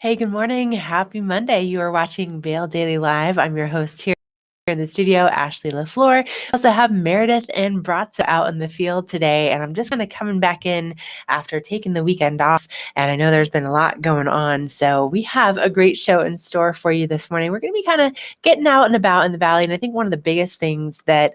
Hey, good morning. Happy Monday. You are watching Vail Daily Live. I'm your host here in the studio, Ashley LaFleur. I also have Meredith and Bratza out in the field today, and I'm just kind of coming back in after taking the weekend off. And I know there's been a lot going on, so we have a great show in store for you this morning. We're going to be kind of getting out and about in the valley, and I think one of the biggest things that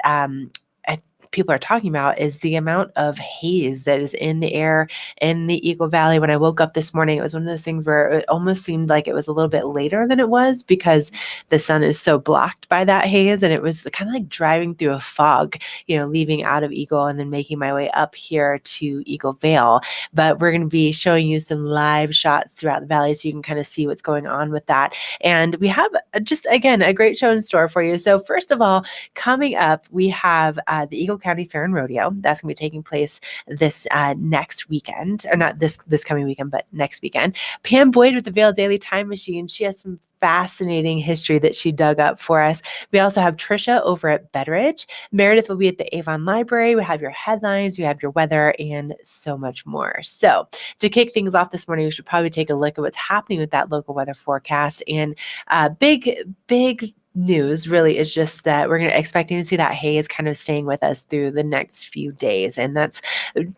people are talking about is the amount of haze that is in the air in the Eagle Valley. When I woke up this morning, it was one of those things where it almost seemed like it was a little bit later than it was because the sun is so blocked by that haze. And it was kind of like driving through a fog, leaving out of Eagle and then making my way up here to Eagle Vale. But we're going to be showing you some live shots throughout the valley so you can kind of see what's going on with that. And we have just, again, a great show in store for you. So first of all, coming up, we have the Eagle County Fair and Rodeo. That's going to be taking place this next weekend, or not this coming weekend, but next weekend. Pam Boyd with the Vail Daily Time Machine. She has some fascinating history that she dug up for us. We also have Trisha over at Betteridge. Meredith will be at the Avon Library. We have your headlines, we have your weather, and so much more. So to kick things off this morning, we should probably take a look at what's happening with that local weather forecast. And big news really is just that we're expecting to see that haze kind of staying with us through the next few days. And that's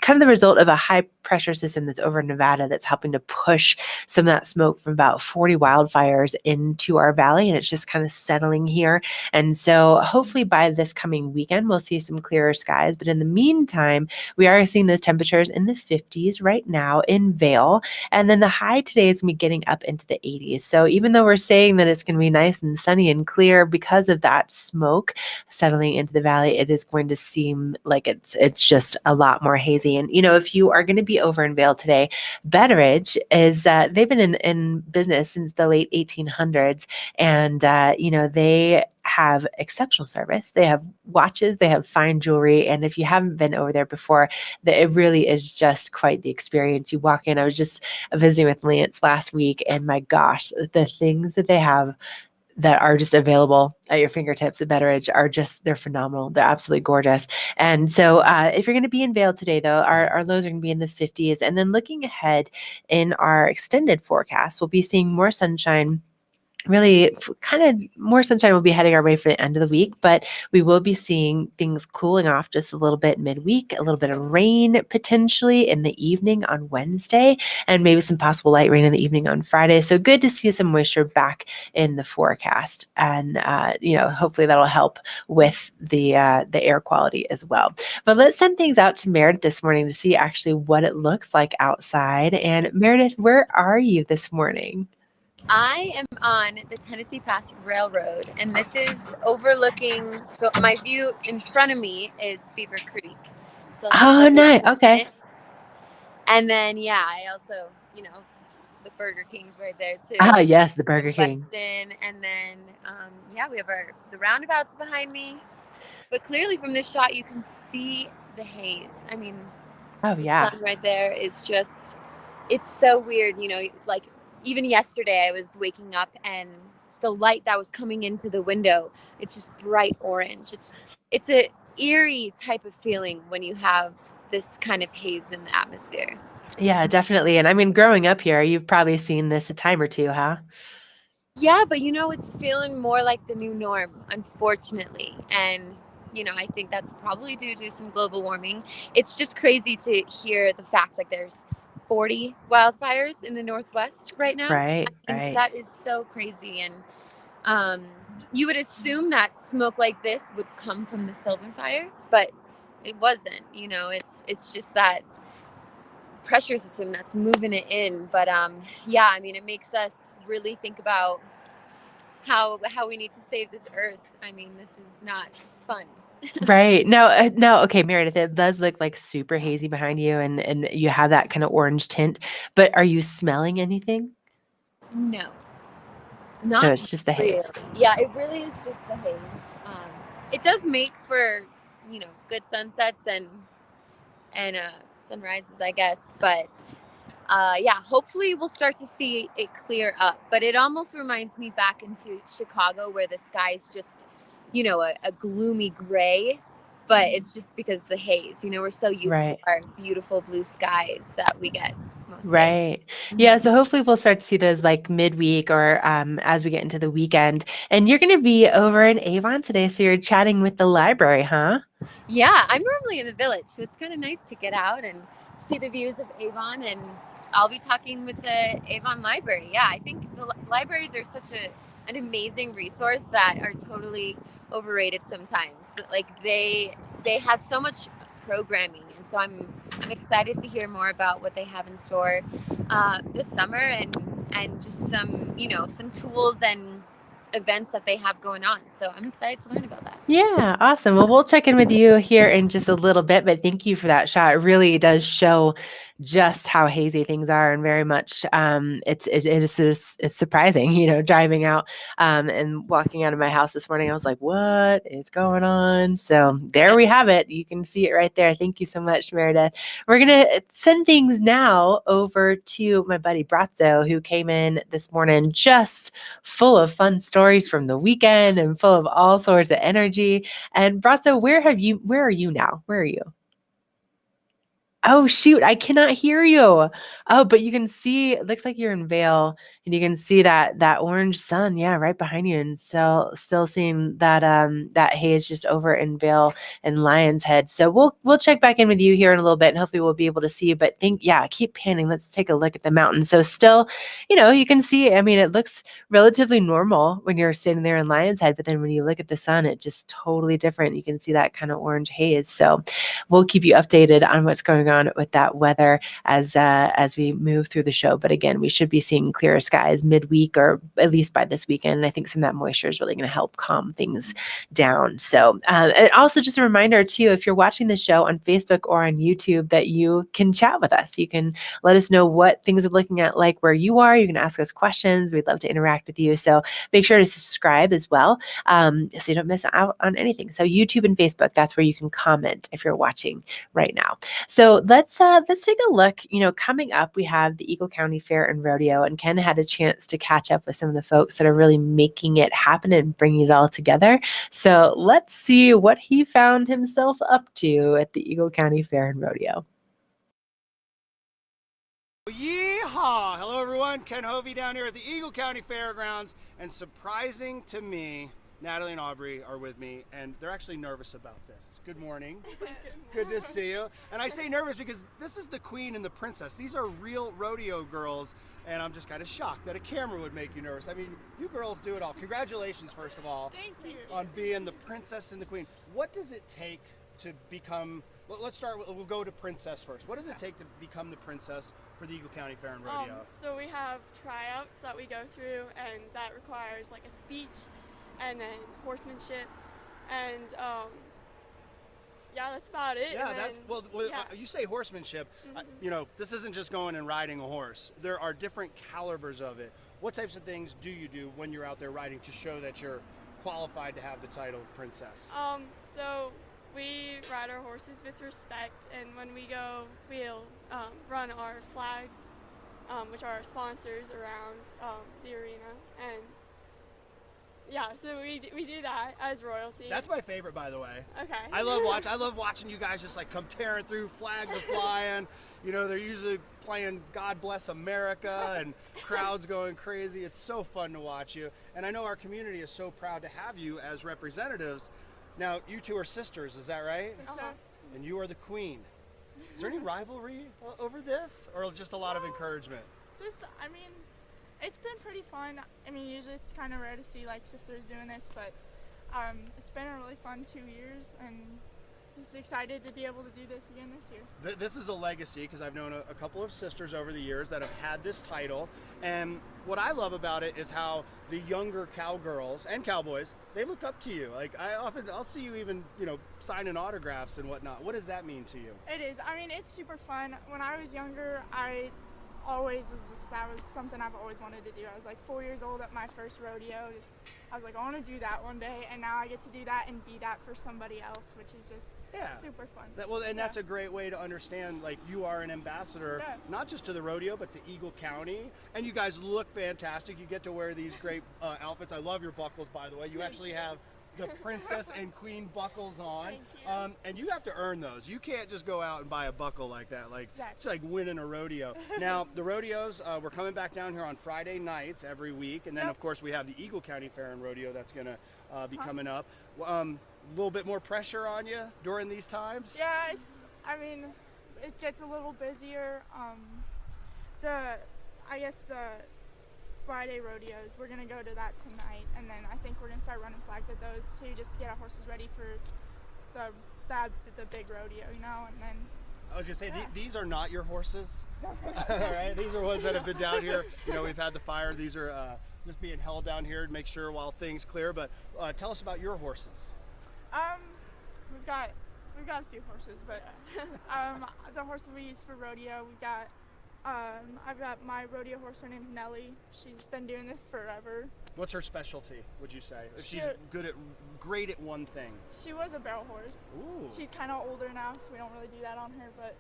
kind of the result of a high pressure system that's over Nevada that's helping to push some of that smoke from about 40 wildfires into our valley. And it's just kind of settling here. And so hopefully by this coming weekend, we'll see some clearer skies. But in the meantime, we are seeing those temperatures in the 50s right now in Vail. And then the high today is going to be getting up into the 80s. So even though we're saying that it's going to be nice and sunny and clear, because of that smoke settling into the valley, it is going to seem like it's just a lot more hazy. And if you are going to be over in Vail today, Betteridge is they've been in business since the late 1800s, and they have exceptional service. They have watches, they have fine jewelry, and if you haven't been over there before, it really is just quite the experience. You walk in. I was just visiting with Lance last week, and my gosh, the things that they have that are just available at your fingertips at Betteridge they're phenomenal. They're absolutely gorgeous. And so if you're going to be in Vail today, though, our lows are going to be in the 50s. And then looking ahead in our extended forecast, we'll be seeing more sunshine. Really kind of more sunshine will be heading our way for the end of the week, but we will be seeing things cooling off just a little bit midweek, a little bit of rain potentially in the evening on Wednesday, and maybe some possible light rain in the evening on Friday. So good to see some moisture back in the forecast, and hopefully that'll help with the air quality as well. But let's send things out to Meredith this morning to see actually what it looks like outside. And Meredith, where are you this morning? I am on the Tennessee Pass Railroad, and this is overlooking. So my view in front of me is Beaver Creek. So Oh, nice. Okay. and then I also the Burger King's right there Ah, too, yes, the in Burger King. Weston, and then we have the roundabouts behind me. But clearly from this shot, you can see the haze. I mean, Oh, the yeah. sun right there is just. It's so weird, like even yesterday I was waking up and the light that was coming into the window, it's just bright orange. It's a eerie type of feeling when you have this kind of haze in the atmosphere. Yeah, definitely. And I mean, growing up here, you've probably seen this a time or two, huh? Yeah, but it's feeling more like the new norm, unfortunately. And I think that's probably due to some global warming. It's just crazy to hear the facts, like there's 40 wildfires in the Northwest right now. Right, I mean, right. that is so crazy. And um, you would assume that smoke like this would come from the Sylvan fire, but it wasn't. It's just that pressure system that's moving it in. But I mean, it makes us really think about how we need to save this earth. I mean, this is not fun. Right. No, okay, Meredith, it does look like super hazy behind you, and you have that kind of orange tint, but are you smelling anything? No, So not it's just the really. haze. Yeah, it really is just the haze. It does make for good sunsets and sunrises, I guess. But hopefully we'll start to see it clear up. But it almost reminds me back into Chicago, where the sky is just a gloomy gray. But it's just because the haze. We're so used to Right. our beautiful blue skies that we get. most days. Right. Yeah. So hopefully we'll start to see those like midweek or as we get into the weekend. And you're going to be over in Avon today. So you're chatting with the library, huh? Yeah, I'm normally in the village, so it's kind of nice to get out and see the views of Avon. And I'll be talking with the Avon Library. Yeah, I think the libraries are such an amazing resource that are totally overrated sometimes. Like they have so much programming, and so I'm excited to hear more about what they have in store this summer, and just some some tools and events that they have going on. So I'm excited to learn about that. Yeah, awesome. Well, we'll check in with you here in just a little bit, but thank you for that shot. It really does show just how hazy things are, and very much it's surprising, driving out and walking out of my house this morning. I was like, what is going on? So there we have it. You can see it right there. Thank you so much, Meredith. We're gonna send things now over to my buddy Brazzo, who came in this morning just full of fun stories from the weekend and full of all sorts of energy. And Brazzo, where are you now? Where are you? Oh, shoot, I cannot hear you. Oh, but you can see, it looks like you're in Vail, and you can see that orange sun, yeah, right behind you, and still seeing that haze just over in Vail and Lion's Head. So we'll check back in with you here in a little bit, and hopefully we'll be able to see you. But keep panning. Let's take a look at the mountain. So still, you can see, I mean, it looks relatively normal when you're standing there in Lion's Head, but then when you look at the sun, it's just totally different. You can see that kind of orange haze. So we'll keep you updated on what's going on with that weather as we move through the show. But again, we should be seeing clearer skies midweek, or at least by this weekend. And I think some of that moisture is really going to help calm things down. So and also just a reminder too, if you're watching the show on Facebook or on YouTube, that you can chat with us. You can let us know what things are looking at like where you are. You can ask us questions. We'd love to interact with you. So make sure to subscribe as well, so you don't miss out on anything. So YouTube and Facebook, that's where you can comment if you're watching right now. So let's take a look. Coming up, we have the Eagle County Fair and Rodeo, and Ken had a chance to catch up with some of the folks that are really making it happen and bringing it all together. So let's see what he found himself up to at the Eagle County Fair and Rodeo. Yeehaw! Hello everyone, Ken Hovey down here at the Eagle County Fairgrounds, and surprising to me, Natalie and Aubrey are with me, and they're actually nervous about this. Good morning. Good to see you. And I say nervous because this is the queen and the princess. These are real rodeo girls, and I'm just kind of shocked that a camera would make you nervous. I mean, you girls do it all. Congratulations, first of all. Thank you. On being the princess and the queen. What does it take to become, let's start with, we'll go to princess first. What does it take to become the princess for the Eagle County Fair and Rodeo? So we have tryouts that we go through, and that requires like a speech and then horsemanship, and yeah, that's about it. Yeah, and that's, you say horsemanship, this isn't just going and riding a horse. There are different calibers of it. What types of things do you do when you're out there riding to show that you're qualified to have the title of princess? So we ride our horses with respect, and when we go, we'll run our flags, which are our sponsors around the arena, and yeah, so we do that as royalty. That's my favorite, by the way. Okay. I love watching you guys just like come tearing through, flags are flying. They're usually playing God Bless America and crowds going crazy. It's so fun to watch you. And I know our community is so proud to have you as representatives. Now, you two are sisters, is that right? Uh-huh. And you are the queen. Is there any rivalry over this, or just a lot of encouragement? It's been pretty fun. Usually it's kind of rare to see like sisters doing this, but it's been a really fun 2 years, and just excited to be able to do this again this year. This is a legacy, because I've known a couple of sisters over the years that have had this title, and what I love about it is how the younger cowgirls and cowboys, they look up to you. Like I'll see you even signing autographs and whatnot. What does that mean to you? It is. It's super fun. When I was younger, that was something I've always wanted to do. I was like 4 years old at my first rodeo. I was like, I want to do that one day, and now I get to do that and be that for somebody else, which is just super fun. That's a great way to understand, like, you are an ambassador, not just to the rodeo, but to Eagle County, and you guys look fantastic. You get to wear these great outfits. I love your buckles, by the way. You actually have the princess and queen buckles on. Thank you. And you have to earn those. You can't just go out and buy a buckle like that. Like Exactly. it's like winning a rodeo. Now the rodeos, we're coming back down here on Friday nights every week, and then Yep. of course we have the Eagle County Fair and Rodeo that's gonna be coming up. A little bit more pressure on you during these times. Yeah, I mean, it gets a little busier. I guess the Friday rodeos, we're gonna go to that tonight, and then I think we're gonna start running flags at those too, just to get our horses ready for the big rodeo, you know. And then I was gonna say these are not your horses. All right, these are ones that have been down here. You know, we've had the fire. These are just being held down here to make sure while things clear. But tell us about your horses. we've got a few horses, but the horse that we use for rodeo, we got I've got my rodeo horse. Her name's Nellie. She's been doing this forever. What's her specialty, would you say? If she's She- great at one thing. She was a barrel horse. Ooh. She's kind of older now, so we don't really do that on her, but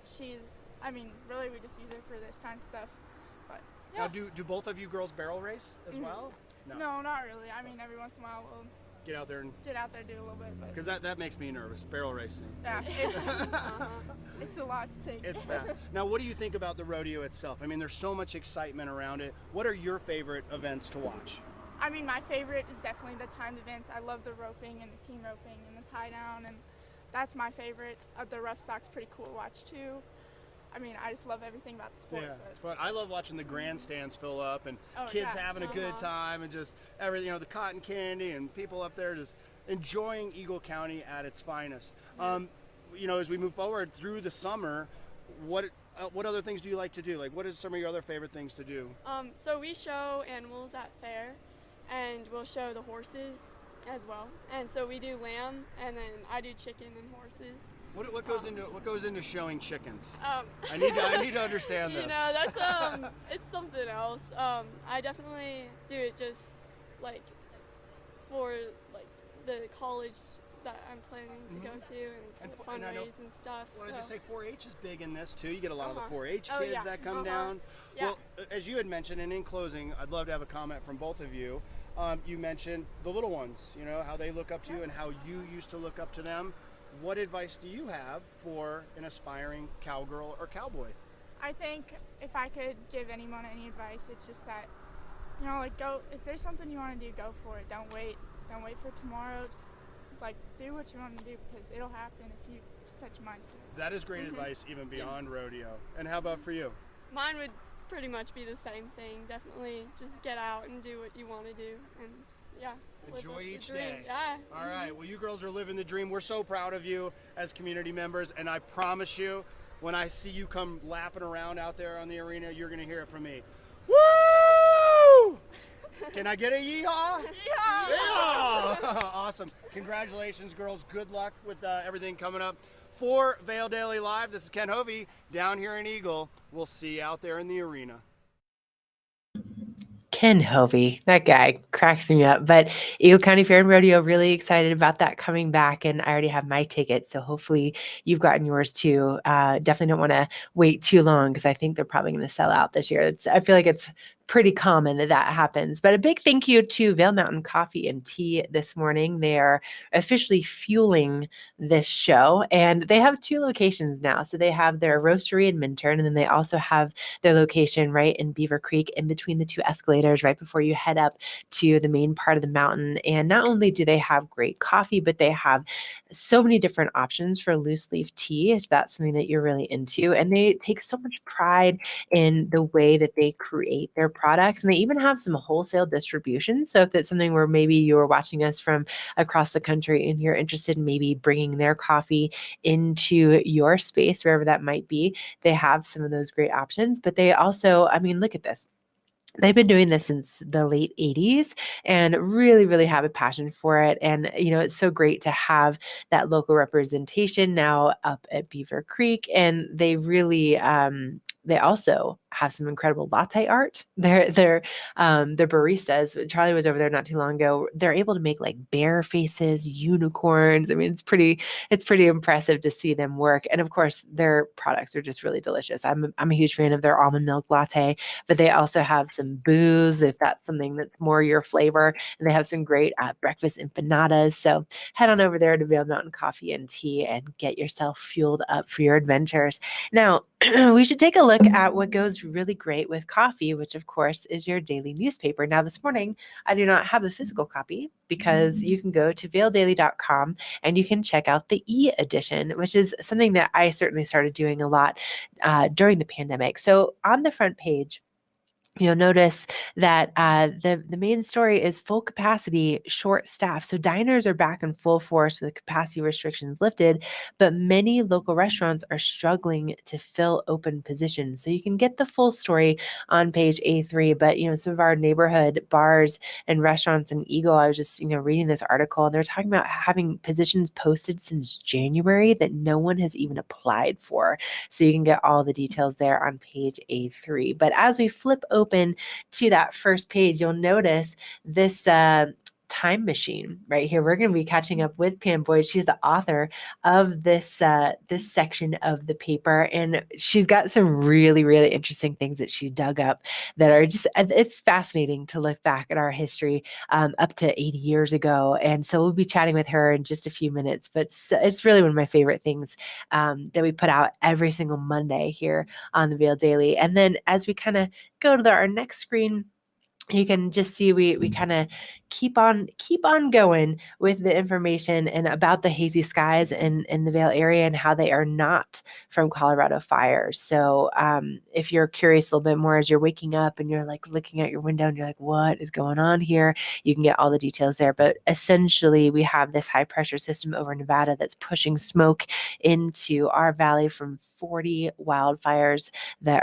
really we just use her for this kind of stuff. But yeah. Now, do both of you girls barrel race as well? No, not really. I mean, every once in a while we'll Get out there and get out there, do a little bit, but because that makes me nervous. Barrel racing. yeah, it's a lot to take. It's fast. Now, what do you think about the rodeo itself? I mean, there's so much excitement around it. What are your favorite events to watch? I mean, my favorite is definitely the timed events. I love the roping and the team roping and the tie down, and that's my favorite. The rough stock's pretty cool to watch too. I mean, I just love everything about the sport. Yeah, but- it's fun. I love watching the grandstands fill up and Oh, kids yeah. having a good time and just everything, you know, the cotton candy and people up there just enjoying Eagle County at its finest. You know, as we move forward through the summer, what other things do you like to do? Like, what is some of your other favorite things to do? So we show animals at fair, and we'll show the horses as well. And so we do lamb, and then I do chicken and horses. What goes into showing chickens? Um, I need to understand this. You know, that's it's something else. I definitely do it just like for like the college that I'm planning to go to and to And I know- fundraise and stuff. Well, as so. you say, 4-H is big in this too. You get a lot of the 4-H Oh, kids yeah. that come down. Yeah. Well, as you had mentioned, and in closing, I'd love to have a comment from both of you. You mentioned the little ones, you know, how they look up to you and how you used to look up to them. What advice do you have for an aspiring cowgirl or cowboy? I think if I could give anyone any advice, it's just that, you know, like go, if there's something you want to do, go for it. Don't wait for tomorrow. Just like do what you want to do because it'll happen if you set your mind to it. That is great advice, even beyond rodeo. And how about for you? Mine would pretty much be the same thing. Definitely just get out and do what you want to do, and yeah. live Enjoy the each dream. day. Yeah. All right. Well, you girls are living the dream. We're so proud of you as community members, and I promise you, when I see you come lapping around out there on the arena, you're gonna hear it from me. Woo! Can I get a yeehaw? Yeah! Awesome. Congratulations, girls. Good luck with everything coming up. For Vail Daily Live, this is Ken Hovey down here in Eagle. We'll see you out there in the arena. Ken Hovey, that guy cracks me up. But Eagle County Fair and Rodeo, really excited about that coming back. And I already have my ticket. So hopefully you've gotten yours too. Definitely don't want to wait too long because I think they're probably going to sell out this year. I feel like it's pretty common that happens. But a big thank you to Vail Mountain Coffee and Tea this morning. They are officially fueling this show. And they have 2 locations now. So they have their roastery in Minturn, and then they also have their location right in Beaver Creek in between the 2 escalators right before you head up to the main part of the mountain. And not only do they have great coffee, but they have so many different options for loose leaf tea, if that's something that you're really into. And they take so much pride in the way that they create their products. And they even have some wholesale distribution. So if it's something where maybe you are watching us from across the country and you're interested in maybe bringing their coffee into your space, wherever that might be, they have some of those great options. But they also, I mean, look at this. They've been doing this since the late 80s and really, really have a passion for it. And, you know, it's so great to have that local representation now up at Beaver Creek. And they really, they also have some incredible latte art. They're baristas. Charlie was over there not too long ago. They're able to make like bear faces, unicorns. I mean, it's pretty impressive to see them work. And of course, their products are just really delicious. I'm a huge fan of their almond milk latte, but they also have some booze if that's something that's more your flavor. And they have some great breakfast empanadas. So head on over there to Vail Mountain Coffee and Tea and get yourself fueled up for your adventures. Now, we should take a look at what goes really great with coffee, which of course is your daily newspaper. Now, this morning, I do not have a physical copy because you can go to vaildaily.com and you can check out the e-edition, which is something that I certainly started doing a lot during the pandemic. So on the front page, you'll notice that the main story is full capacity, short staff. So diners are back in full force with capacity restrictions lifted, but many local restaurants are struggling to fill open positions. So you can get the full story on page A3, but some of our neighborhood bars and restaurants in Eagle, I was just reading this article, and they're talking about having positions posted since January that no one has even applied for. So you can get all the details there on page A3. But as we flip open to that first page, you'll notice this time machine right here. We're going to be catching up with Pam Boyd. She's the author of this section of the paper, and she's got some really, really interesting things that she dug up that are just, it's fascinating to look back at our history up to 80 years ago. And so we'll be chatting with her in just a few minutes, but it's really one of my favorite things that we put out every single Monday here on the Vail Daily. And then as we kind of go to our next screen, you can just see we kind of keep on going with the information and about the hazy skies in the Vail area and how they are not from Colorado fires. So if you're curious a little bit more as you're waking up and you're like looking at your window and you're like, what is going on here? You can get all the details there. But essentially, we have this high pressure system over Nevada that's pushing smoke into our valley from 40 wildfires that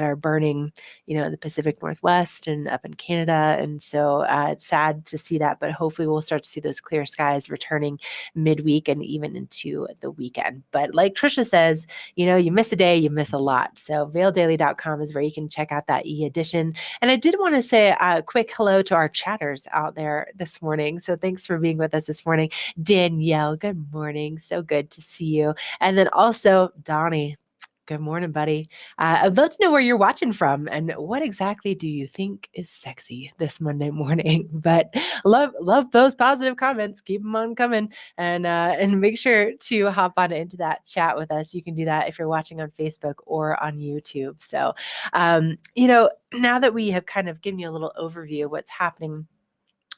are burning, the Pacific Northwest and up in Canada. And so it's sad to see that, but hopefully we'll start to see those clear skies returning midweek and even into the weekend. But like Trisha says, you miss a day, you miss a lot. So vaildaily.com is where you can check out that e-edition. And I did want to say a quick hello to our chatters out there this morning. So thanks for being with us this morning. Danielle, good morning. So good to see you. And then also Donnie. Good morning, buddy. I'd love to know where you're watching from and what exactly do you think is sexy this Monday morning? But love those positive comments. Keep them on coming, and make sure to hop on into that chat with us. You can do that if you're watching on Facebook or on YouTube. So, now that we have kind of given you a little overview of what's happening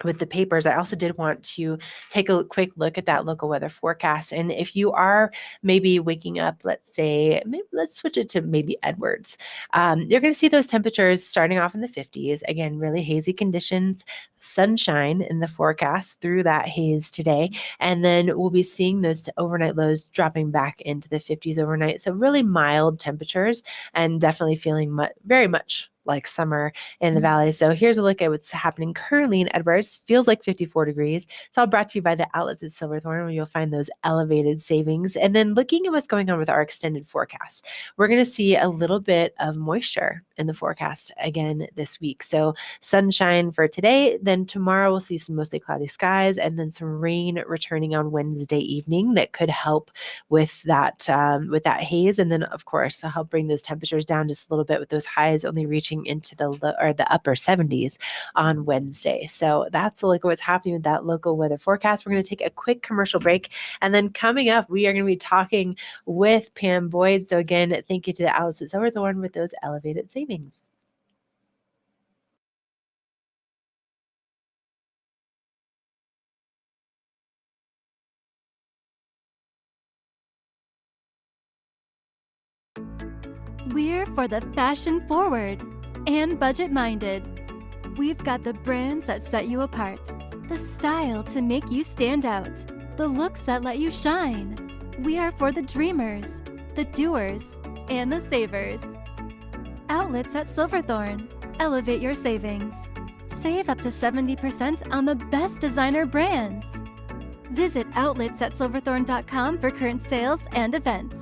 with the papers, I also did want to take a quick look at that local weather forecast. And if you are maybe waking up, let's switch it to maybe Edwards, you're going to see those temperatures starting off in the 50s. Again, really hazy conditions, sunshine in the forecast through that haze today. And then we'll be seeing those overnight lows dropping back into the 50s overnight. So really mild temperatures and definitely feeling very much like summer in the valley. So here's a look at what's happening currently in Edwards. Feels like 54 degrees. It's all brought to you by the outlets at Silverthorne, where you'll find those elevated savings. And then looking at what's going on with our extended forecast, we're going to see a little bit of moisture in the forecast again this week. So sunshine for today. Then tomorrow we'll see some mostly cloudy skies and then some rain returning on Wednesday evening that could help with that haze. And then of course, I'll help bring those temperatures down just a little bit with those highs only reaching into the upper 70s on Wednesday. So that's a look at what's happening with that local weather forecast. We're going to take a quick commercial break. And then coming up, we are going to be talking with Pam Boyd. So again, thank you to the outlets at Silverthorne with those elevated savings. We're for the fashion forward and budget minded. We've got the brands that set you apart, the style to make you stand out, the looks that let you shine. We are for the dreamers, the doers, and the savers. Outlets at Silverthorne. Elevate your savings. Save up to 70% on the best designer brands. Visit outlets@silverthorne.com for current sales and events.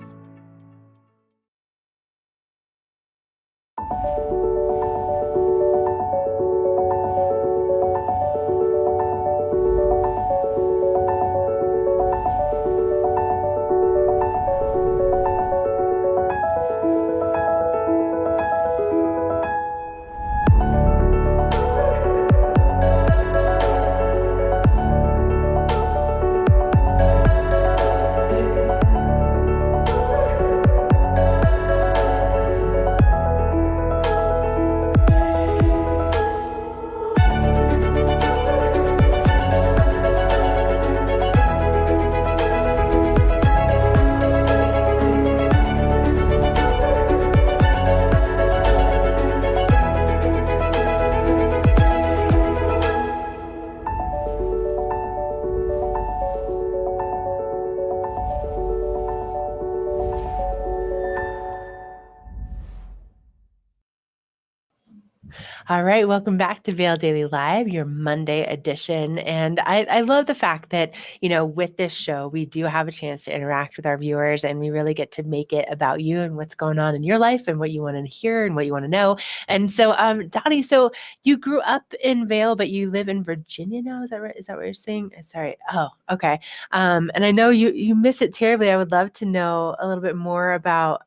All right, welcome back to Vail Daily Live, your Monday edition. And I love the fact that, with this show, we do have a chance to interact with our viewers and we really get to make it about you and what's going on in your life and what you want to hear and what you want to know. And so, Dottie, so you grew up in Vail, but you live in Virginia now. Is that right? Is that what you're saying? Sorry. Oh, okay. And I know you miss it terribly. I would love to know a little bit more about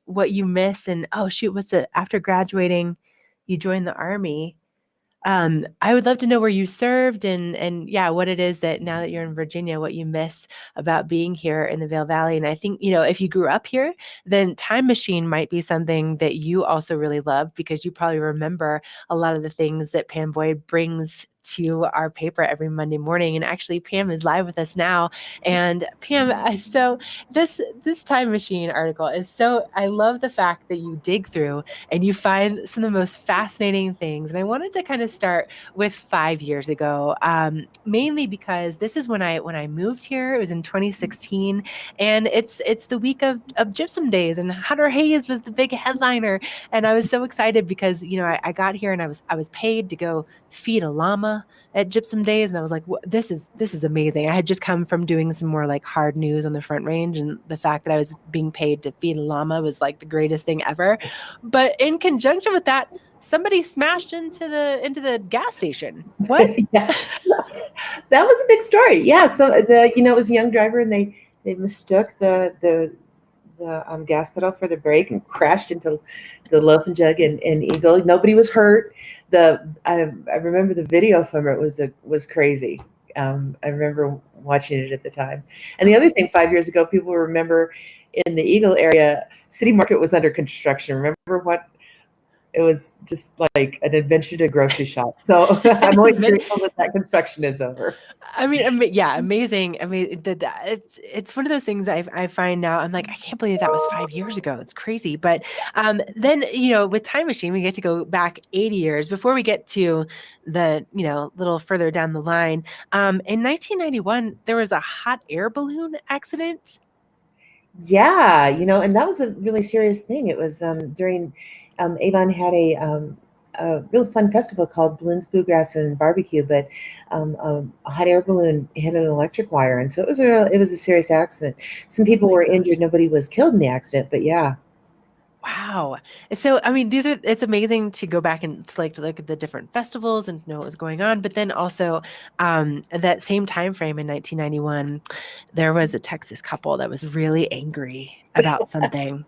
what you miss. And oh, shoot, what's it after graduating? You joined the Army. I would love to know where you served and yeah, what it is that now that you're in Virginia, what you miss about being here in the Vail Valley. And I think, if you grew up here, then Time Machine might be something that you also really love because you probably remember a lot of the things that Pam Boyd brings to our paper every Monday morning. And actually, Pam is live with us now. And Pam, so this Time Machine article is I love the fact that you dig through and you find some of the most fascinating things. And I wanted to kind of start with 5 years ago, mainly because this is when I moved here. It was in 2016, and it's the week of Gypsum Days, and Hunter Hayes was the big headliner, and I was so excited because I got here and I was paid to go feed a llama at Gypsum Days, and I was like, this is amazing. I had just come from doing some more like hard news on the Front Range, and the fact that I was being paid to feed a llama was like the greatest thing ever. But in conjunction with that, somebody smashed into the gas station. What? Yeah, that was a big story. Yeah, so it was a young driver, and they mistook the gas pedal for the brake and crashed into the Loaf and Jug and Eagle. Nobody was hurt. I remember the video from it was crazy. I remember watching it at the time. And the other thing, 5 years ago, people remember in the Eagle area, City Market was under construction. Remember what? It was just like an adventure to grocery shop. So I'm always grateful that construction is over. I mean, yeah, amazing. I mean, it's one of those things I find now. I'm like, I can't believe that was 5 years ago. It's crazy. But then with Time Machine, we get to go back 80 years before we get to the little further down the line. In 1991, there was a hot air balloon accident. Yeah, and that was a really serious thing. It was during Avon had a real fun festival called Balloons, Bluegrass, and Barbecue, but a hot air balloon hit an electric wire, and so it was a serious accident. Some people were injured. Nobody was killed in the accident, but yeah. Wow. So, I mean, it's amazing to go back and to look at the different festivals and know what was going on. But then also that same time frame in 1991, there was a Texas couple that was really angry about something.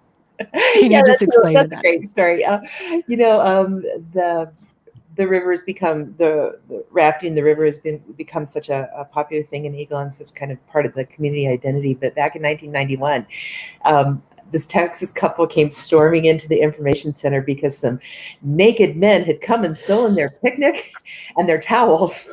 Can you just explain that's that? a great story. The river has become the rafting. The river has become such a popular thing in Eagle and such kind of part of the community identity. But back in 1991, this Texas couple came storming into the information center because some naked men had come and stolen their picnic and their towels.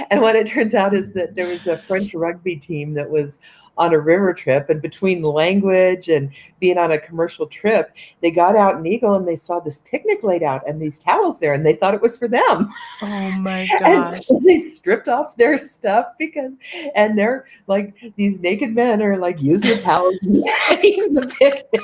And what it turns out is that there was a French rugby team that was on a river trip, and between the language and being on a commercial trip, they got out in Eagle and they saw this picnic laid out and these towels there, and they thought it was for them. Oh my And gosh. so they stripped off their stuff and they're like, these naked men are like using the towels and eating the picnic.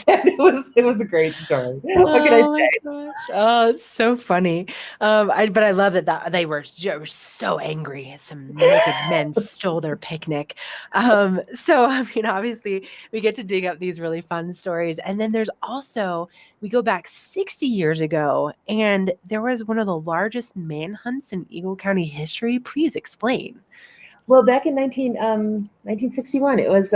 And it was a great story. What can I say? Gosh. Oh, it's so funny. But I love that they were so angry. Some naked men stole their picnic. So I mean, obviously, we get to dig up these really fun stories, and then there's also we go back 60 years ago, and there was one of the largest manhunts in Eagle County history. Please explain. Well, back in 1961, it was.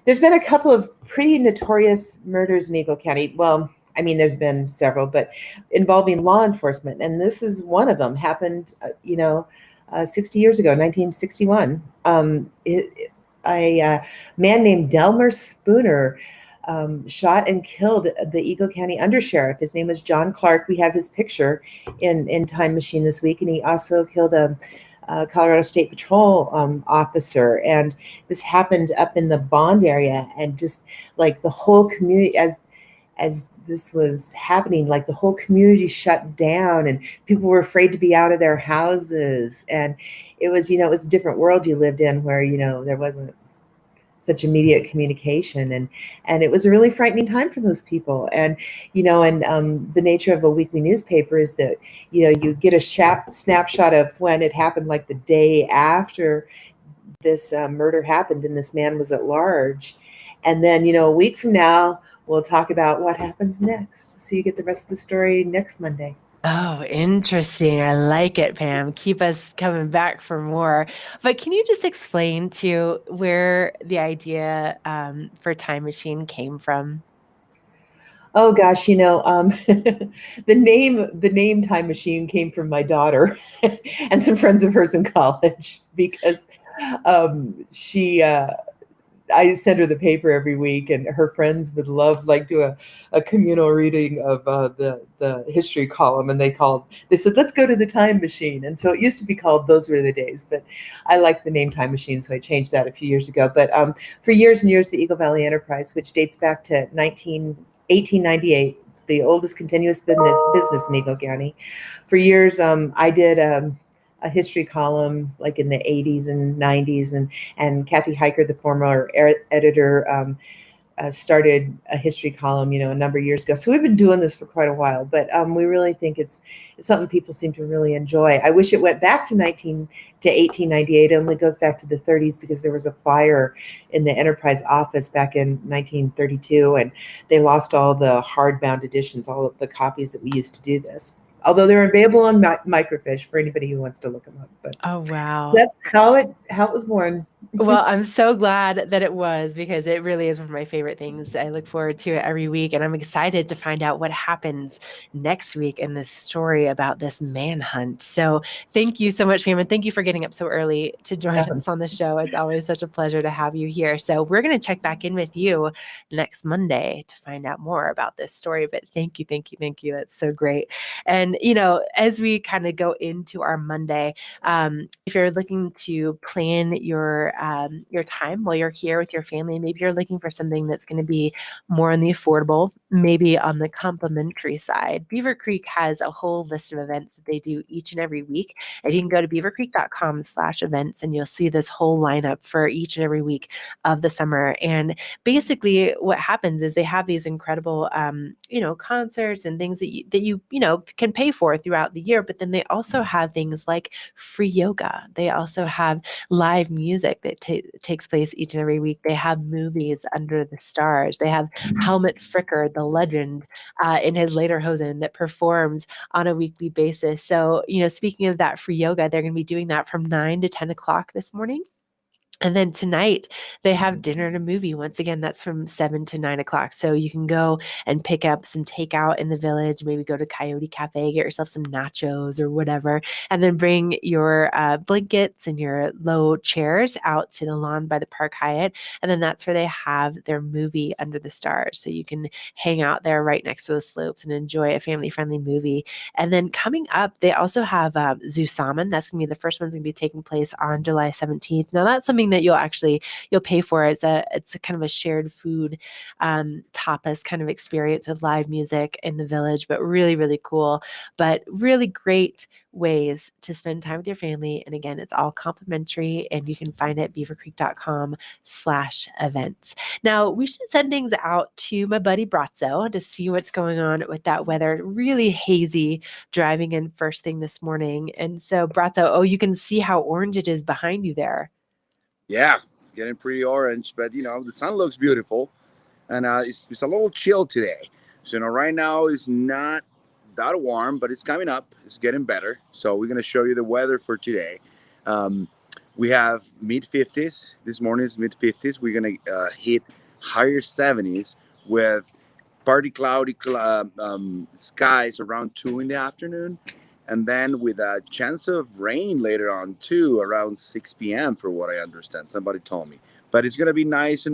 There's been a couple of pretty notorious murders in Eagle County. Well, I mean, there's been several, but involving law enforcement. And this is one of them, happened, 60 years ago, 1961. A man named Delmer Spooner shot and killed the Eagle County undersheriff. His name was John Clark. We have his picture in Time Machine this week. And he also killed a Colorado State Patrol officer, and this happened up in the Bond area, and just like the whole community, as this was happening, like the whole community shut down, and people were afraid to be out of their houses, and it was a different world you lived in where there wasn't such immediate communication, and it was a really frightening time for those people. And the nature of a weekly newspaper is that you get a snapshot of when it happened, like the day after this murder happened and this man was at large, and then a week from now we'll talk about what happens next. So you get the rest of the story next Monday. Oh, interesting. I like it, Pam. Keep us coming back for more. But can you just explain to where the idea for Time Machine came from? Oh gosh, the name Time Machine came from my daughter and some friends of hers in college, because she I send her the paper every week, and her friends would love, like, do a communal reading of the history column, and they said, let's go to the Time Machine. And so it used to be called Those Were the Days, but I like the name Time Machine, so I changed that a few years ago. But for years and years, the Eagle Valley Enterprise, which dates back to 1898, it's the oldest continuous business in Eagle County. For years, I did a history column, like in the 80s and 90s, and Kathy Hiker, the former editor, started a history column, a number of years ago. So we've been doing this for quite a while, but we really think it's something people seem to really enjoy. I wish it went back to 1898. It only goes back to the 30s because there was a fire in the Enterprise office back in 1932, and they lost all the hardbound editions, all of the copies that we used to do this. Although they're available on microfiche for anybody who wants to look them up. But Oh, wow. that's how it was born. Well, I'm so glad that it was, because it really is one of my favorite things. I look forward to it every week, and I'm excited to find out what happens next week in this story about this manhunt. So thank you so much, Pam, and thank you for getting up so early to join us on the show. It's always such a pleasure to have you here. So we're going to check back in with you next Monday to find out more about this story. But thank you, thank you, thank you. That's so great. And, as we kind of go into our Monday, if you're looking to plan your time while you're here with your family, maybe you're looking for something that's going to be more on the affordable, maybe on the complimentary side, Beaver Creek has a whole list of events that they do each and every week. And you can go to beavercreek.com/events, and you'll see this whole lineup for each and every week of the summer. And basically what happens is they have these incredible, concerts and things that you can pay for throughout the year. But then they also have things like free yoga. They also have live music that takes place each and every week. They have movies under the stars. They have Helmut Fricker, the legend, in his lederhosen, that performs on a weekly basis. So, speaking of that free yoga, they're going to be doing that from 9 to 10 o'clock this morning. And then tonight they have dinner and a movie. Once again, that's from 7 to 9 o'clock. So you can go and pick up some takeout in the village, maybe go to Coyote Cafe, get yourself some nachos or whatever, and then bring your blankets and your low chairs out to the lawn by the Park Hyatt. And then that's where they have their movie under the stars. So you can hang out there right next to the slopes and enjoy a family-friendly movie. And then coming up, they also have Zoo Salmon. That's going to be the first one's going to be taking place on July 17th. Now, that's something that you'll pay for. It's a kind of a shared food tapas kind of experience with live music in the village, but really, really cool, but really great ways to spend time with your family. And again, it's all complimentary, and you can find it at beavercreek.com/events. Now, we should send things out to my buddy Brazzo to see what's going on with that weather. Really hazy driving in first thing this morning. And so Brazzo, you can see how orange it is behind you there. Yeah, it's getting pretty orange, but the sun looks beautiful, and it's a little chill today. So right now it's not that warm, but it's coming up. It's getting better. So we're gonna show you the weather for today. We have mid-50s. This morning is mid-50s. We're gonna hit higher 70s with partly cloudy skies around 2 in the afternoon. And then with a chance of rain later on too, around 6 p.m. for what I understand. Somebody told me. But it's going to be nice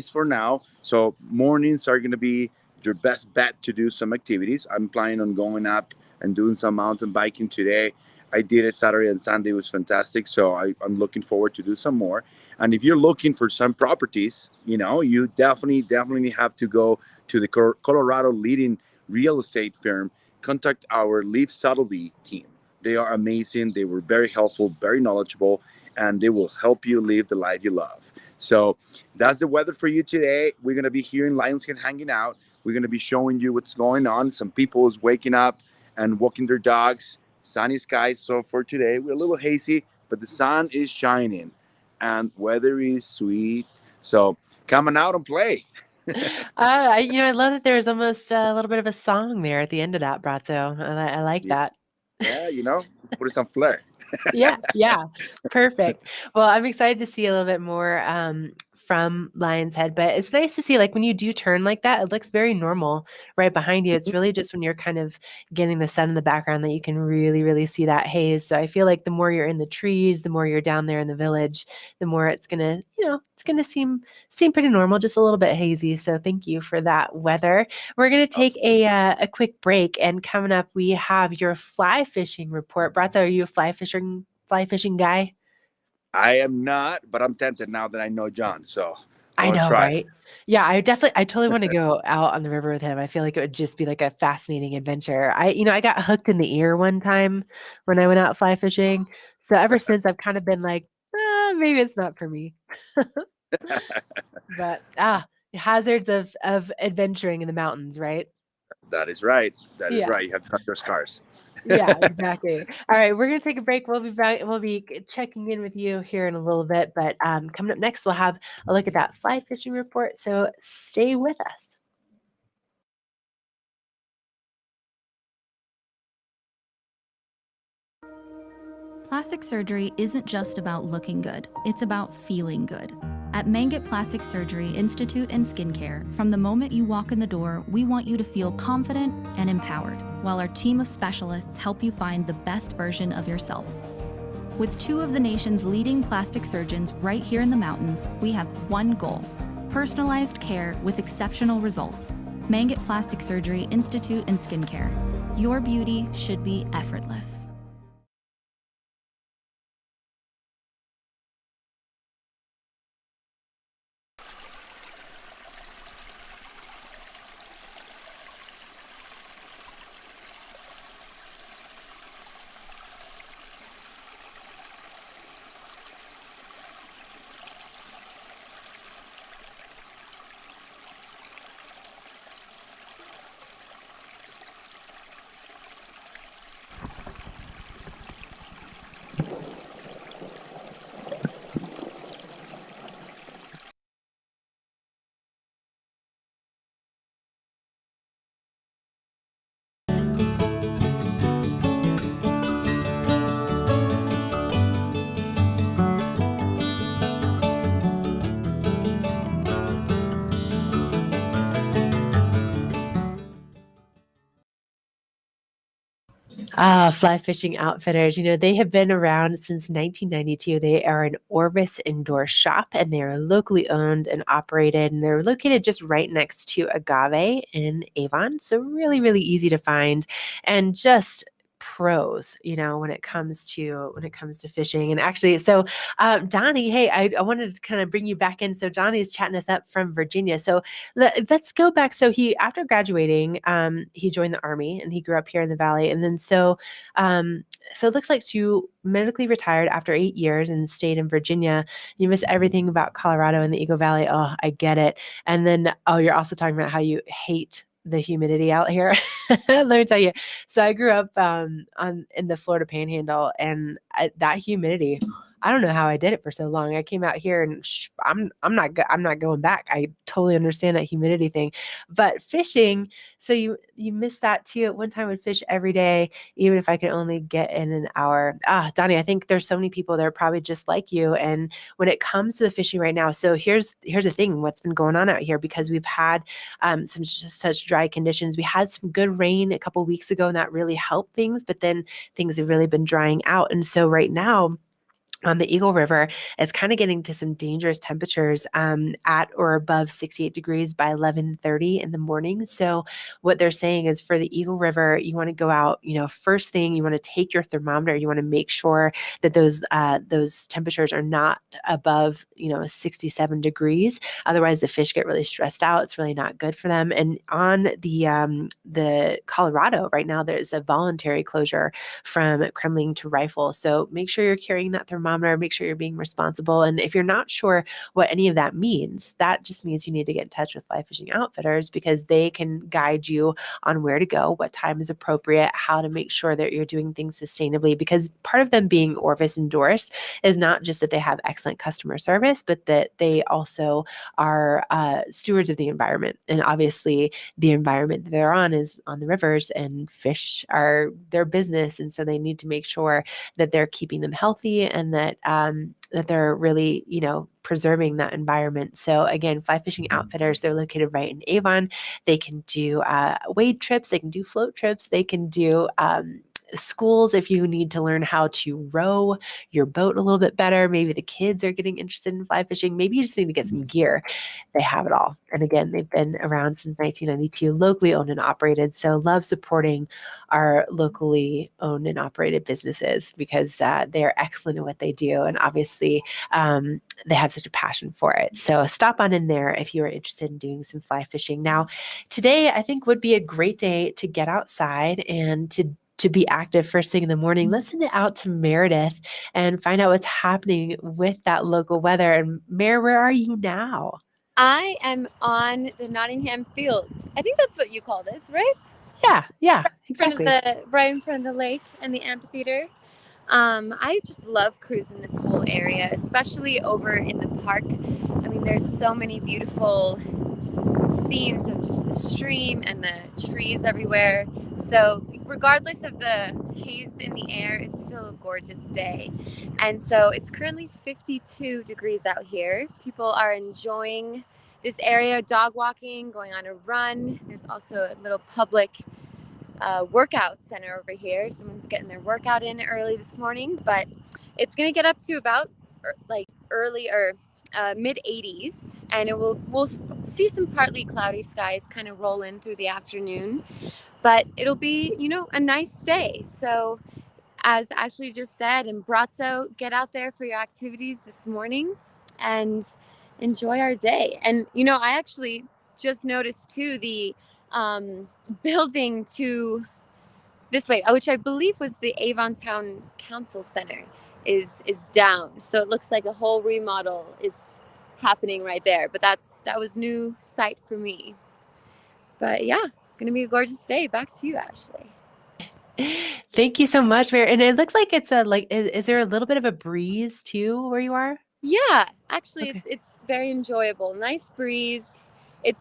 for now. So mornings are going to be your best bet to do some activities. I'm planning on going up and doing some mountain biking today. I did it Saturday and Sunday. It was fantastic. So I'm looking forward to do some more. And if you're looking for some properties, you definitely have to go to the Colorado leading real estate firm. Contact our Leaf Subtlety team. They are amazing. They were very helpful, very knowledgeable, and they will help you live the life you love. So that's the weather for you today. We're going to be here in Lions Den hanging out. We're going to be showing you what's going on. Some people is waking up and walking their dogs. Sunny skies. So for today, we're a little hazy, but the sun is shining and weather is sweet. So come on out and play. I love that there's almost a little bit of a song there at the end of that, Brazzo. I like Yeah. that. Yeah, put some flair. Yeah, perfect. Well, I'm excited to see a little bit more from Lion's Head, but it's nice to see, like, when you do turn like that, it looks very normal right behind you. It's really just when you're kind of getting the sun in the background that you can really, really see that haze. So I feel like the more you're in the trees, the more you're down there in the village, the more it's gonna, it's gonna seem pretty normal, just a little bit hazy. So thank you for that weather. We're gonna take a quick break, and coming up, we have your fly fishing report. Bratza, are you a fly fishing guy? I am not, but I'm tempted now that I know John. So I I want to know, try. right? Yeah, I totally want to go out on the river with him. I feel like it would just be like a fascinating adventure. I got hooked in the ear one time when I went out fly fishing. So ever since I've kind of been like, maybe it's not for me. But hazards of adventuring in the mountains, right? That is right. That is Yeah. right. You have to hunt your stars. Yeah, exactly. All right, we're gonna take a break. We'll be back. We'll be checking in with you here in a little bit, but coming up next, we'll have a look at that fly fishing report. So stay with us. Plastic surgery isn't just about looking good, it's about feeling good. At Mangett Plastic Surgery Institute and Skincare, from the moment you walk in the door, we want you to feel confident and empowered, while our team of specialists help you find the best version of yourself. With two of the nation's leading plastic surgeons right here in the mountains, we have one goal: personalized care with exceptional results. Mangett Plastic Surgery Institute and Skincare. Your beauty should be effortless. Fly fishing outfitters, they have been around since 1992. They are an Orvis indoor shop, and they are locally owned and operated, and they're located just right next to Agave in Avon. So really, really easy to find, and just pros, when it comes to fishing. And actually, so Donnie, hey, I wanted to kind of bring you back in. So Donnie's chatting us up from Virginia. So let's go back. So he, after graduating, he joined the Army, and he grew up here in the Valley. And then so it looks like you medically retired after 8 years and stayed in Virginia. You miss everything about Colorado and the Eagle Valley. Oh, I get it. And then, you're also talking about how you hate the humidity out here. Let me tell you. So I grew up in the Florida Panhandle, and that humidity, I don't know how I did it for so long. I came out here, and I'm not going back. I totally understand that humidity thing. But fishing, so you miss that too. At one time, I would fish every day, even if I could only get in an hour. Donnie, I think there's so many people that are probably just like you. And when it comes to the fishing right now, so here's the thing: what's been going on out here, because we've had such dry conditions. We had some good rain a couple weeks ago, and that really helped things. But then things have really been drying out, and so right now, on the Eagle River, it's kind of getting to some dangerous temperatures at or above 68 degrees by 11:30 in the morning. So what they're saying is for the Eagle River, you want to go out, first thing, you want to take your thermometer. You want to make sure that those temperatures are not above, 67 degrees. Otherwise, the fish get really stressed out. It's really not good for them. And on the Colorado right now, there's a voluntary closure from Kremling to Rifle. So make sure you're carrying that thermometer. Make sure you're being responsible. And if you're not sure what any of that means, that just means you need to get in touch with fly fishing outfitters, because they can guide you on where to go, what time is appropriate, how to make sure that you're doing things sustainably. Because part of them being Orvis endorsed is not just that they have excellent customer service, but that they also are stewards of the environment. And obviously, the environment that they're on is on the rivers, and fish are their business. And so they need to make sure that they're keeping them healthy, and that they're really, preserving that environment. So again, fly fishing outfitters, they're located right in Avon. They can do wade trips, they can do float trips, they can do schools if you need to learn how to row your boat a little bit better. Maybe the kids are getting interested in fly fishing. Maybe you just need to get some gear. They have it all. And again, they've been around since 1992, locally owned and operated. So love supporting our locally owned and operated businesses, because they are excellent at what they do. And obviously, they have such a passion for it. So stop on in there if you are interested in doing some fly fishing. Now, today I think would be a great day to get outside and to be active first thing in the morning. Listen out to Meredith and find out what's happening with that local weather. And Mare, where are you now? I am on the Nottingham Fields. I think that's what you call this, right? Yeah, exactly. Right in front of the lake and the amphitheater. I just love cruising this whole area, especially over in the park. I mean, there's so many beautiful scenes of just the stream and the trees everywhere. So regardless of the haze in the air, it's still a gorgeous day. And so it's currently 52 degrees out here. People are enjoying this area, dog walking, going on a run. There's also a little public workout center over here. Someone's getting their workout in early this morning, but it's going to get up to about early or mid 80s, and we'll see some partly cloudy skies kind of roll in through the afternoon, but it'll be a nice day. So as Ashley just said, and Brazzo, get out there for your activities this morning and enjoy our day. And I actually just noticed too the building to this way, which I believe was the Avon Town Council Center, is down. So it looks like a whole remodel is happening right there. But that was new sight for me. But yeah, gonna be a gorgeous day. Back to you, Ashley. Thank you so much, Mary. And it looks like it's is there a little bit of a breeze too where you are? Yeah, actually, Okay. it's very enjoyable. Nice breeze. It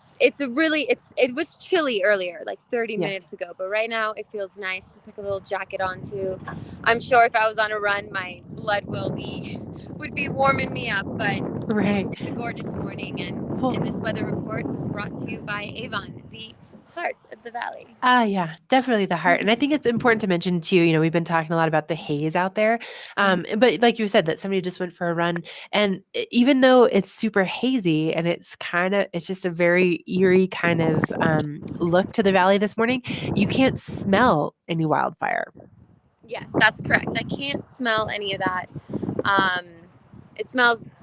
was chilly earlier, like 30 minutes ago, but right now it feels nice. Just like a little jacket on too. I'm sure if I was on a run, my blood would be warming me up. But Right. it's a gorgeous morning, and this weather report was brought to you by Avon, the heart of the valley. Yeah, definitely the heart. And I think it's important to mention too, we've been talking a lot about the haze out there. But like you said, that somebody just went for a run, and even though it's super hazy and it's just a very eerie kind of look to the valley this morning, you can't smell any wildfire. Yes, that's correct. I can't smell any of that. It smells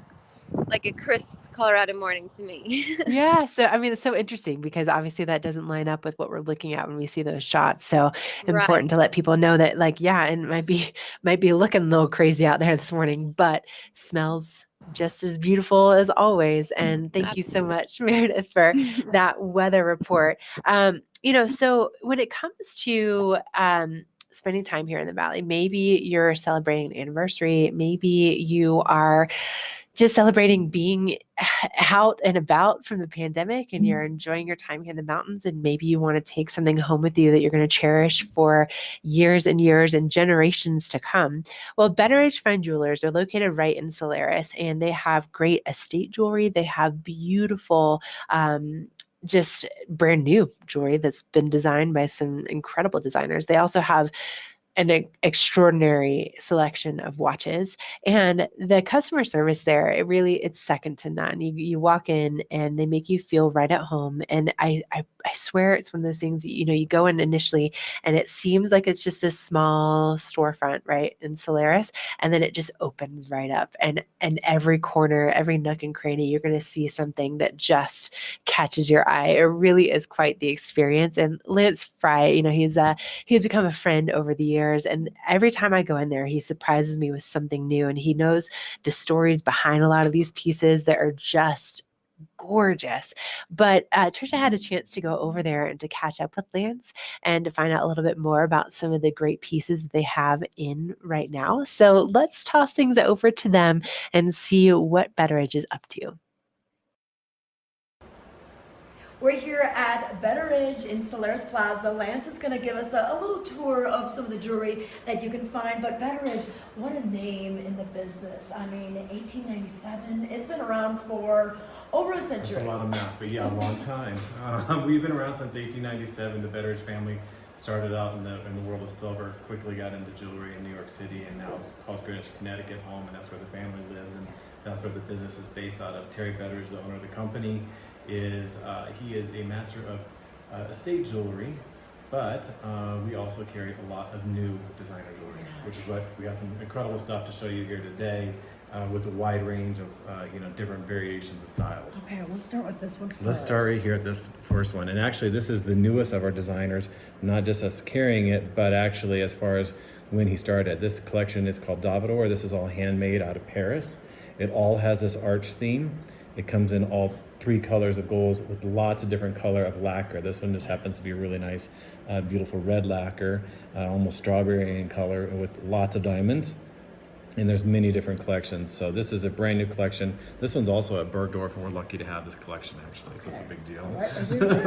like a crisp Colorado morning to me. Yeah. So, I mean, it's so interesting because obviously that doesn't line up with what we're looking at when we see those shots. So important to let people know that, it might be looking a little crazy out there this morning, but smells just as beautiful as always. And thank you so much, Meredith, for that weather report. So when it comes to, spending time here in the valley, maybe you're celebrating an anniversary, maybe you are just celebrating being out and about from the pandemic and you're enjoying your time here in the mountains, and maybe you want to take something home with you that you're going to cherish for years and years and generations to come. Well, Better Age Fine Jewelers are located right in Solaris, and they have great estate jewelry. They have beautiful, just brand new jewelry that's been designed by some incredible designers. They also have extraordinary selection of watches, and the customer service there, it's second to none. You walk in and they make you feel right at home. And I swear it's one of those things, you go in initially and it seems like it's just this small storefront, right, in Solaris, and then it just opens right up, and every corner, every nook and cranny, you're going to see something that just catches your eye. It really is quite the experience. And Lance Fry, he's become a friend over the years, and every time I go in there, he surprises me with something new, and he knows the stories behind a lot of these pieces that are just gorgeous. But Trisha had a chance to go over there and to catch up with Lance and to find out a little bit more about some of the great pieces that they have in right now. So let's toss things over to them and see what Betteridge is up to. We're here at Betteridge in Solaris Plaza. Lance is going to give us a little tour of some of the jewelry that you can find. But Betteridge, what a name in the business. I mean, 1897, it's been around for over a century. That's a lot of math, but yeah, a long time. We've been around since 1897. The Betteridge family started out in the world of silver, quickly got into jewelry in New York City, and now calls Greenwich, Connecticut home, and that's where the family lives, and that's where the business is based out of. Terry Betteridge, the owner of the company, is a master of estate jewelry, but we also carry a lot of new designer jewelry, which is what we have some incredible stuff to show you here today, with a wide range of different variations of styles. Okay, let's start with this one first. Let's start right here at this first one, and actually this is the newest of our designers, not just us carrying it, but actually as far as when he started. This collection is called Davidor. This is all handmade out of Paris. It all has this arch theme. It comes in all 3 colors of golds with lots of different color of lacquer. This one just happens to be a really nice, beautiful red lacquer, almost strawberry in color, with lots of diamonds. And there's many different collections. So this is a brand new collection. This one's also at Bergdorf, and we're lucky to have this collection actually, so it's a big deal.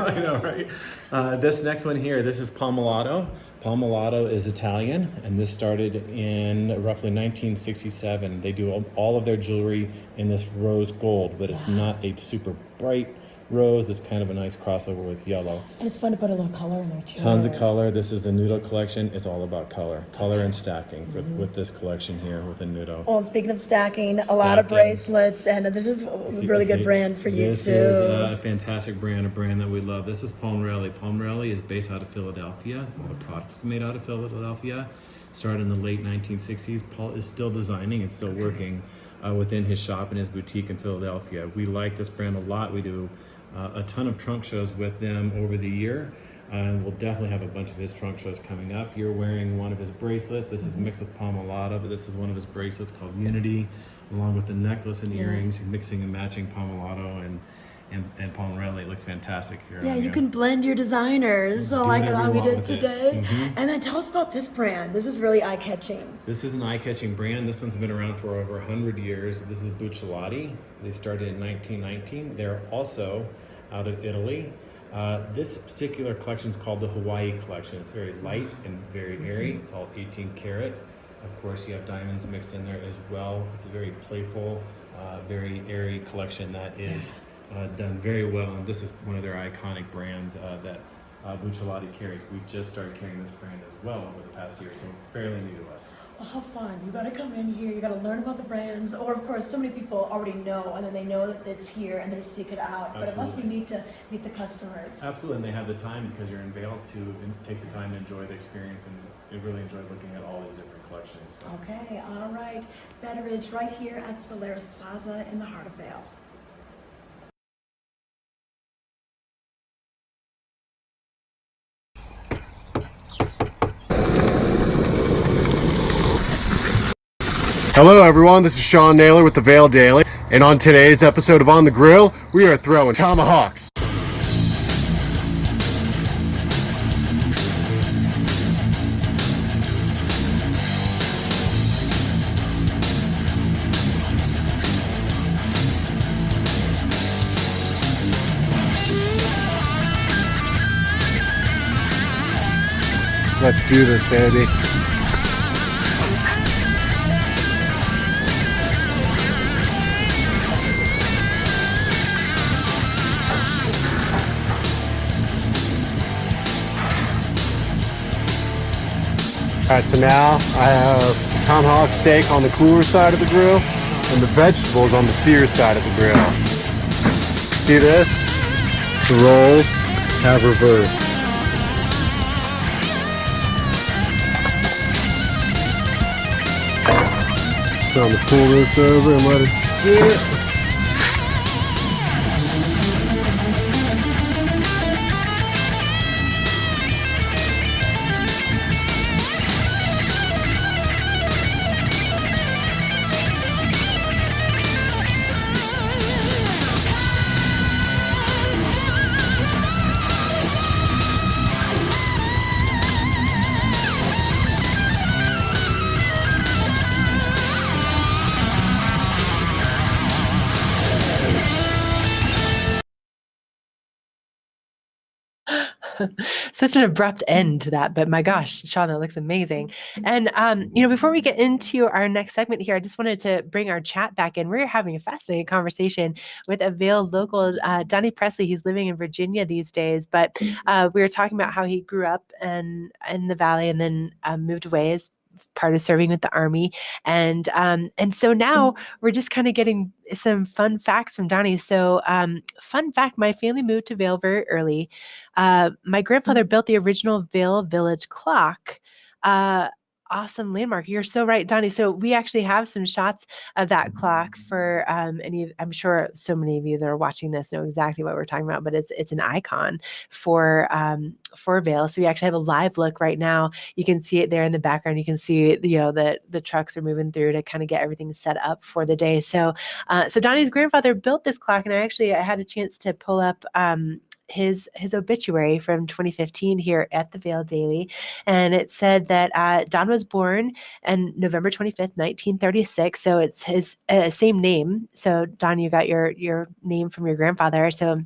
I know, right? This next one here, this is Palmolato. Palmolato is Italian, and this started in roughly 1967. They do all of their jewelry in this rose gold, but it's not a super bright rose. It's kind of a nice crossover with yellow. And it's fun to put a little color in there too. Tons of color. This is a Nudo collection. It's all about color and stacking with this collection here with a Nudo. Well, and speaking of stacking, a lot of bracelets, and this is a really good brand for you too. This is a fantastic brand, a brand that we love. This is Palmrelli. Palmrelli is based out of Philadelphia. All the product is made out of Philadelphia. Started in the late 1960s. Paul is still designing and still working within his shop and his boutique in Philadelphia. We like this brand a lot. We do a ton of trunk shows with them over the year, and we'll definitely have a bunch of his trunk shows coming up. You're wearing one of his bracelets. This is mixed with Palmolato, but this is one of his bracelets called Unity, along with the necklace and earrings. You're mixing and matching Palmolato and Palmrelli. It looks fantastic here. Yeah, you can blend your designers, like how we did today. And then tell us about this brand. This is really eye-catching. This is an eye-catching brand. This one's been around for over 100 years. This is Buccellati. They started in 1919. They're also out of Italy. This particular collection is called the Hawaii collection. It's very light and very airy. It's all 18 karat. Of course, you have diamonds mixed in there as well. It's a very playful, very airy collection that is done very well. And this is one of their iconic brands that Buccellati carries. We just started carrying this brand as well over the past year, so fairly new to us. Well, how fun. You got to come in here, you got to learn about the brands, or of course, so many people already know, and then they know that it's here and they seek it out. But it must be neat to meet the customers. Absolutely, and they have the time because you're in Vail to take the time to enjoy the experience, and they really enjoy looking at all these different collections. So. Okay, all right. Betteridge right here at Solaris Plaza in the heart of Vail. Hello everyone, this is Sean Naylor with the Vail Daily, and on today's episode of On the Grill, we are throwing tomahawks. Let's do this, baby. All right, so now I have tomahawk steak on the cooler side of the grill and the vegetables on the sear side of the grill. See this? The rolls have reversed. So I'm gonna pull this over and let it sit. Such an abrupt end to that, but my gosh, Sean, that looks amazing. And before we get into our next segment here, I just wanted to bring our chat back in. We're having a fascinating conversation with a Vail local, Donnie Presley. He's living in Virginia these days, but we were talking about how he grew up in the Valley and then moved away as part of serving with the Army, and so now we're just kind of getting some fun facts from Donnie. So, fun fact: my family moved to Vail very early. My grandfather built the original Vail Village clock. Awesome landmark. You're so right, Donnie. So we actually have some shots of that clock for I'm sure so many of you that are watching this know exactly what we're talking about, but it's an icon for Vail. So we actually have a live look right now. You can see it there in the background. You can see the trucks are moving through to kind of get everything set up for the day. So Donnie's grandfather built this clock, and I had a chance to pull up his obituary from 2015 here at the Vail Daily, and it said that Don was born on November 25th, 1936. So it's his same name. So Don, you got your name from your grandfather. So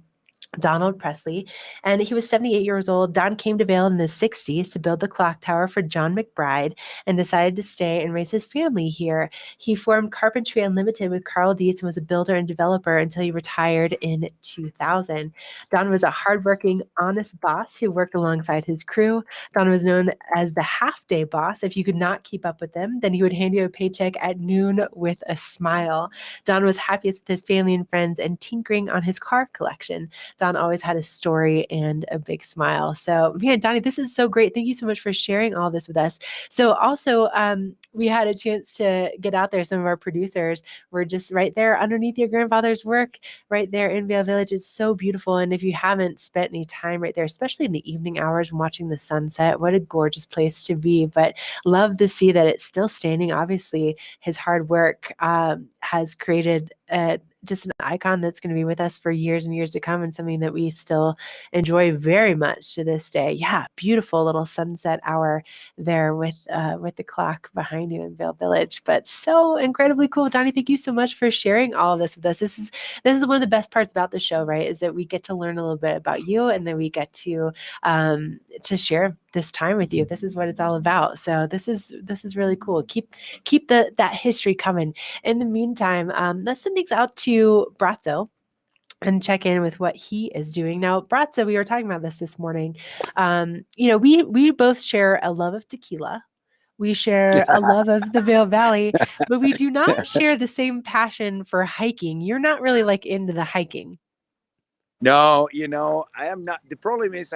Donald Presley, and he was 78 years old. Don came to Vail in the 60s to build the clock tower for John McBride and decided to stay and raise his family here. He formed Carpentry Unlimited with Carl Dietz and was a builder and developer until he retired in 2000. Don was a hardworking, honest boss who worked alongside his crew. Don was known as the half-day boss. If you could not keep up with him, then he would hand you a paycheck at noon with a smile. Don was happiest with his family and friends and tinkering on his car collection. Don always had a story and a big smile. So, man, Donnie, this is so great. Thank you so much for sharing all this with us. So also, we had a chance to get out there. Some of our producers were just right there underneath your grandfather's work, right there in Vail Village. It's so beautiful. And if you haven't spent any time right there, especially in the evening hours and watching the sunset, what a gorgeous place to be. But love to see that it's still standing. Obviously, his hard work has created just an icon that's going to be with us for years and years to come, and something that we still enjoy very much to this day. Yeah, beautiful little sunset hour there with the clock behind you in Vail Village. But so incredibly cool, Donnie. Thank you so much for sharing all of this with us. This is one of the best parts about the show, right? Is that we get to learn a little bit about you, and then we get to share this time with you. This is what it's all about. So this is really cool. Keep that history coming. In the meantime, let's send things out to Brazzo and check in with what he is doing. Now, Brazzo, we were talking about this morning. We both share a love of tequila. We share a love of the Vail Valley, but we do not share the same passion for hiking. You're not really like into the hiking. No, I am not. The problem is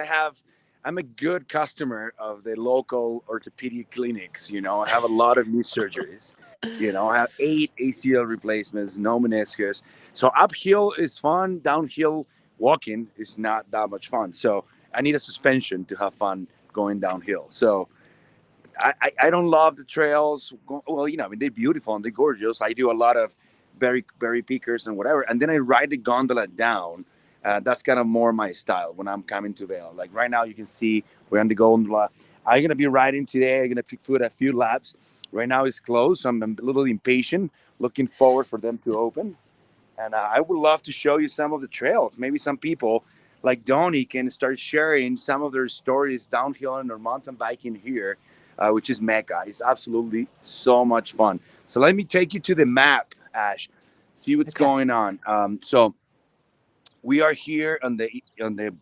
I'm a good customer of the local orthopedic clinics. I have a lot of knee surgeries. I have 8 ACL replacements, no meniscus. So uphill is fun. Downhill walking is not that much fun. So I need a suspension to have fun going downhill. So I don't love the trails. Well, they're beautiful and they're gorgeous. I do a lot of berry pickers and whatever. And then I ride the gondola down. That's kind of more my style when I'm coming to Vail. Like right now, you can see we're on the gondola. I'm going to be riding today. I'm going to put a few laps. Right now it's closed, so I'm a little impatient, looking forward for them to open. And I would love to show you some of the trails. Maybe some people like Donnie can start sharing some of their stories downhill and their mountain biking here, which is Mecca. It's absolutely so much fun. So let me take you to the map, Ash. See what's going on. So we are here on the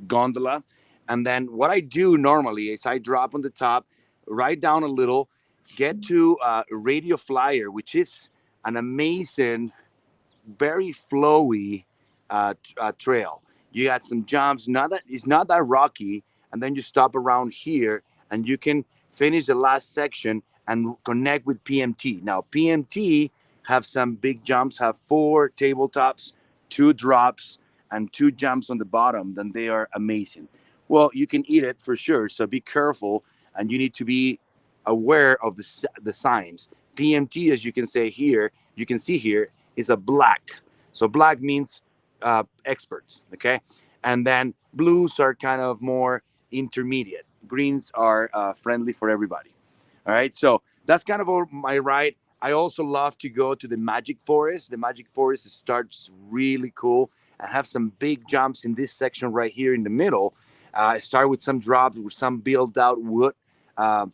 gondola, and then what I do normally is I drop on the top, ride down a little, get to Radio Flyer, which is an amazing, very flowy trail. You got some jumps. Not that it's not that rocky, and then you stop around here, and you can finish the last section and connect with PMT. Now PMT have some big jumps. Have 4 tabletops, 2 drops, and 2 jumps on the bottom. Then they are amazing. Well, you can eat it for sure. So be careful, and you need to be aware of the signs. PMT, as you can say here, you can see here, is a black. So black means experts, okay? And then blues are kind of more intermediate. Greens are friendly for everybody. All right, so that's kind of my ride. I also love to go to the Magic Forest. The Magic Forest starts really cool and have some big jumps in this section right here in the middle. Start with some drops with some built out wood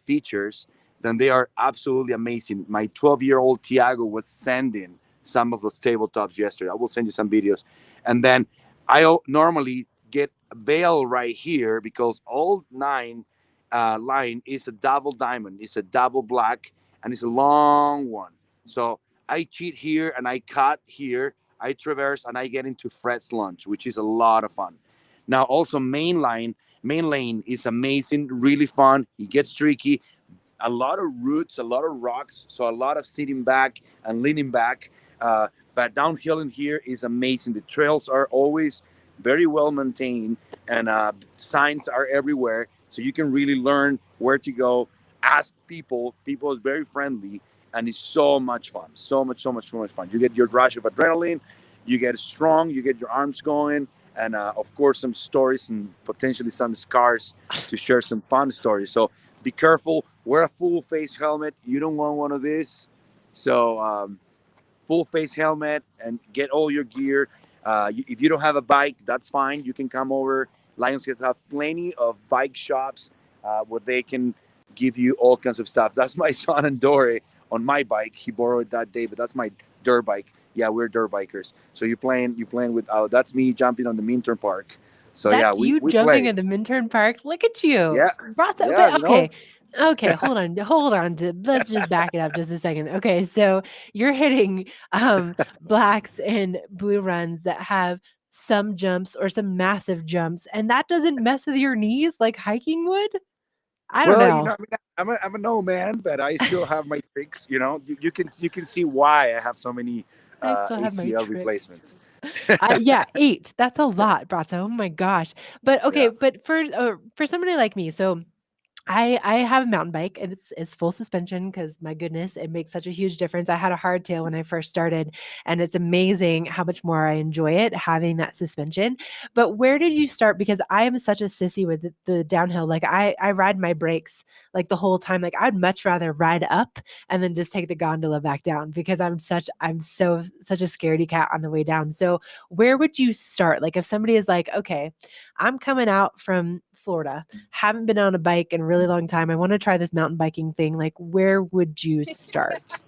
features. Then they are absolutely amazing. My 12-year-old Tiago was sending some of those tabletops yesterday. I will send you some videos. And then I normally get Vail right here because all 9 line is a double diamond. It's a double black, and it's a long one. So I cheat here and I cut here. I traverse and I get into Fred's Lunch, which is a lot of fun. Now also main lane is amazing, really fun. It gets tricky, a lot of roots, a lot of rocks, so a lot of sitting back and leaning back. But downhill in here is amazing. The trails are always very well maintained, and signs are everywhere, so you can really learn where to go. Ask people. People is very friendly, and it's so much fun. So much fun. You get your rush of adrenaline, you get strong, you get your arms going, and of course some stories and potentially some scars to share some fun stories. So be careful. Wear a full face helmet. You don't want one of these. So full face helmet and get all your gear. If you don't have a bike, that's fine. You can come over. Lionsgate have plenty of bike shops where they can give you all kinds of stuff. That's my son and Dore on my bike. He borrowed that day, but that's my dirt bike. Yeah, we're dirt bikers. So you playing with that's me jumping on the Minturn Park. So That's yeah, you we jumping play. in the Minturn Park. Look at you. Yeah, Brought that, yeah, but okay. Okay, hold on. Let's just back it up just a second. Okay, so you're hitting blacks and blue runs that have some jumps or some massive jumps, and that doesn't mess with your knees like hiking would? I don't Well, know. I mean, I'm an old man, but I still have my tricks. You can see why I have so many I still have my ACL tricks. replacements. Yeah, 8. That's a lot, Bratzo. Oh my gosh. But okay, Yeah. but for somebody like me, so I have a mountain bike and it's full suspension because my goodness, it makes such a huge difference. I had a hardtail when I first started, and it's amazing how much more I enjoy it having that suspension. But where did you start? Because I am such a sissy with the downhill. Like I ride my brakes like the whole time. Like I'd much rather ride up and then just take the gondola back down because I'm such a scaredy cat on the way down. So where would you start? Like if somebody is like, okay, I'm coming out from Florida, haven't been on a bike in a really long time. I want to try this mountain biking thing. Like, where would you start?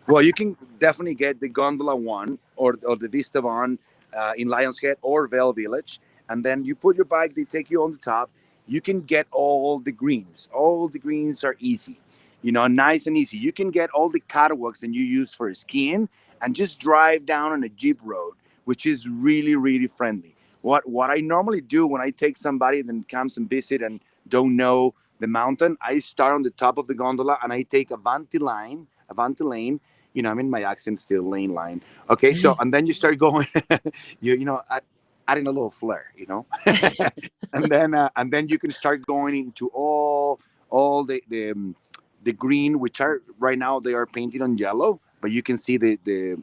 Well, you can definitely get the Gondola One or the Vista One in Lionshead or Vail Village, and then you put your bike. They take you on the top. You can get all the greens. All the greens are easy, nice and easy. You can get all the catwalks that you use for skiing and just drive down on a jeep road, which is really really friendly. What I normally do when I take somebody that comes and visit and don't know the mountain, I start on the top of the gondola and I take Avanti Lane. I'm in my accent still, lane line. Okay, so and then you start going, adding a little flair, and then you can start going into all the green, which are right now they are painted on yellow, but you can see the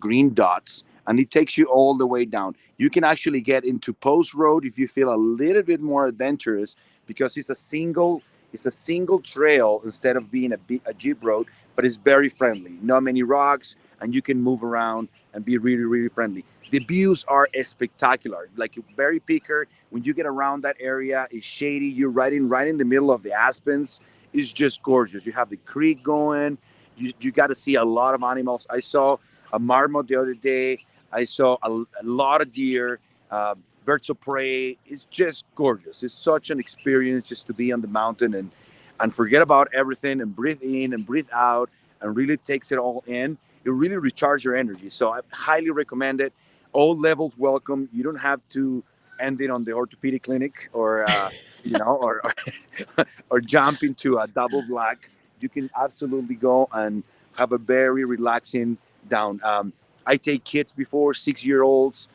green dots, and it takes you all the way down. You can actually get into Post Road if you feel a little bit more adventurous because it's a single trail instead of being a jeep road, but it's very friendly. Not many rocks, and you can move around and be really, really friendly. The views are spectacular. Like Berry Picker, when you get around that area, it's shady. You're right in the middle of the aspens. It's just gorgeous. You have the creek going. You got to see a lot of animals. I saw a marmot the other day. I saw a lot of deer, birds of prey. It's just gorgeous. It's such an experience just to be on the mountain, and and forget about everything and breathe in and breathe out and really takes it all in, it really recharges your energy. So I highly recommend it. All levels welcome. You don't have to end it on the orthopedic clinic or or jump into a double black. You can absolutely go and have a very relaxing down. I take kids before 6-year-olds,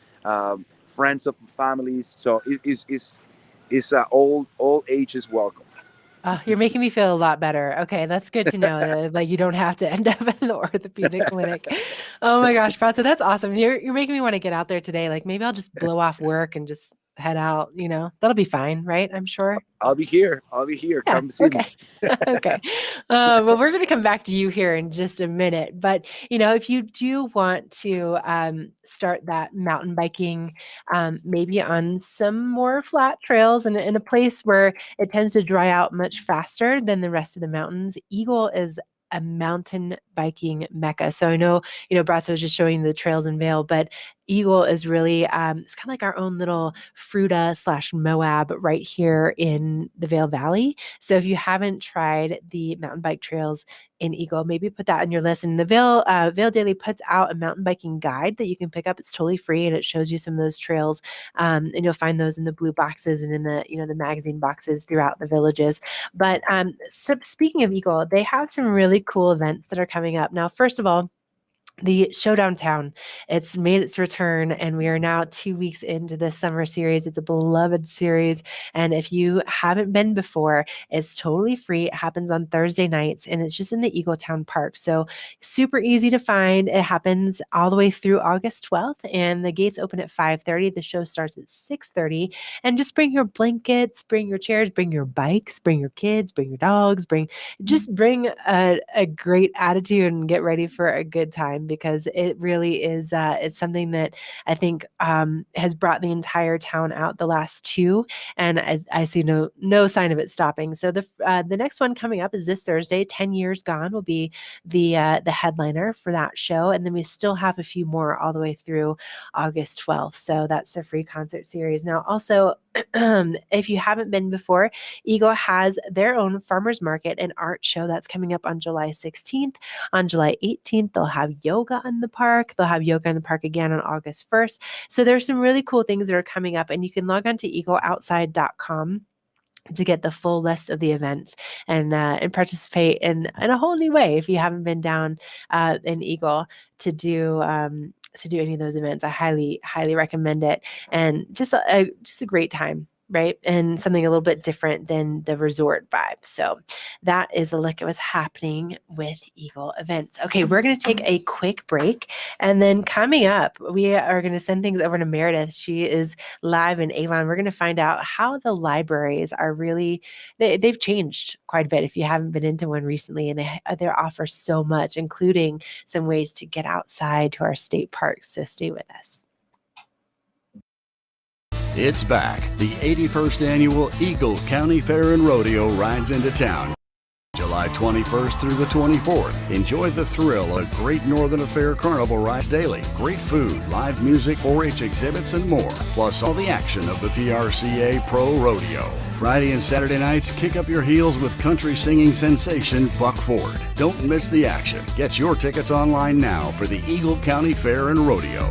friends of families. So it's all ages welcome. You're making me feel a lot better. Okay, that's good to know that like you don't have to end up in the orthopedic clinic. Oh my gosh, Pratza, that's awesome. You're making me want to get out there today. Like maybe I'll just blow off work and just head out, That'll be fine, right? I'm sure. I'll be here. Yeah, Come see me. okay. Okay. Well, we're going to come back to you here in just a minute. But, if you do want to start that mountain biking, maybe on some more flat trails and in a place where it tends to dry out much faster than the rest of the mountains, Eagle is a mountain biking mecca. So I know, Bratzo was just showing the trails in Vail, but Eagle is really, it's kind of like our own little Fruta/Moab right here in the Vail Valley. So if you haven't tried the mountain bike trails in Eagle, maybe put that on your list. And the Vail Daily puts out a mountain biking guide that you can pick up. It's totally free and it shows you some of those trails. And you'll find those in the blue boxes and in the, the magazine boxes throughout the villages. But so speaking of Eagle, they have some really cool events that are coming up. Now, first of all, the Showdown Town, it's made its return, and we are now 2 weeks into this summer series. It's a beloved series, and if you haven't been before, it's totally free. It happens on Thursday nights, and it's just in the Eagletown Park, so super easy to find. It happens all the way through August 12th, and the gates open at 5:30. The show starts at 6:30, and just bring your blankets, bring your chairs, bring your bikes, bring your kids, bring your dogs, bring a great attitude and get ready for a good time, because it really is, it's something that I think has brought the entire town out the last two, and I see no sign of it stopping. So the next one coming up is this Thursday. 10 Years Gone will be the headliner for that show, and then we still have a few more all the way through August 12th. So that's the free concert series. Now, also, if you haven't been before, Eagle has their own farmers market and art show that's coming up on July 16th. On July 18th, they'll have yoga in the park. They'll have yoga in the park again on August 1st. So there's some really cool things that are coming up, and you can log on to eagleoutside.com to get the full list of the events and participate in a whole new way. If you haven't been down in Eagle to do any of those events, I highly recommend it, and just a great time, right? And something a little bit different than the resort vibe. So that is a look at what's happening with Eagle events. Okay, we're going to take a quick break, and then coming up, we are going to send things over to Meredith. She is live in Avon. We're going to find out how the libraries are really, they've changed quite a bit if you haven't been into one recently, and they offer so much, including some ways to get outside to our state parks. So stay with us. It's back. The 81st Annual Eagle County Fair and Rodeo rides into town July 21st through the 24th. Enjoy the thrill of Great Northern Affair Carnival rides daily. Great food, live music, 4-H exhibits, and more. Plus all the action of the PRCA Pro Rodeo. Friday and Saturday nights, kick up your heels with country singing sensation Buck Ford. Don't miss the action. Get your tickets online now for the Eagle County Fair and Rodeo.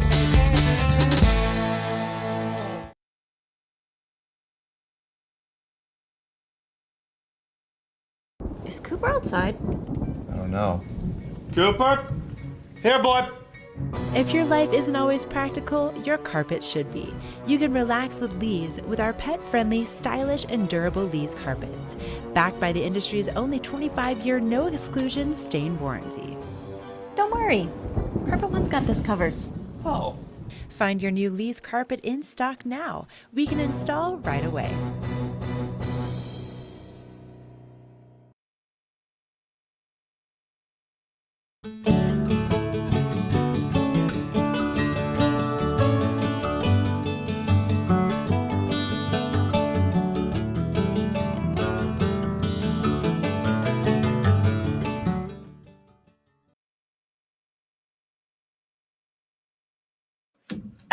Is Cooper outside? I don't know. Cooper? Here, boy. If your life isn't always practical, your carpet should be. You can relax with Lee's with our pet-friendly, stylish, and durable Lee's carpets. Backed by the industry's only 25-year no-exclusion stain warranty. Don't worry. Carpet One's got this covered. Oh. Find your new Lee's carpet in stock now. We can install right away.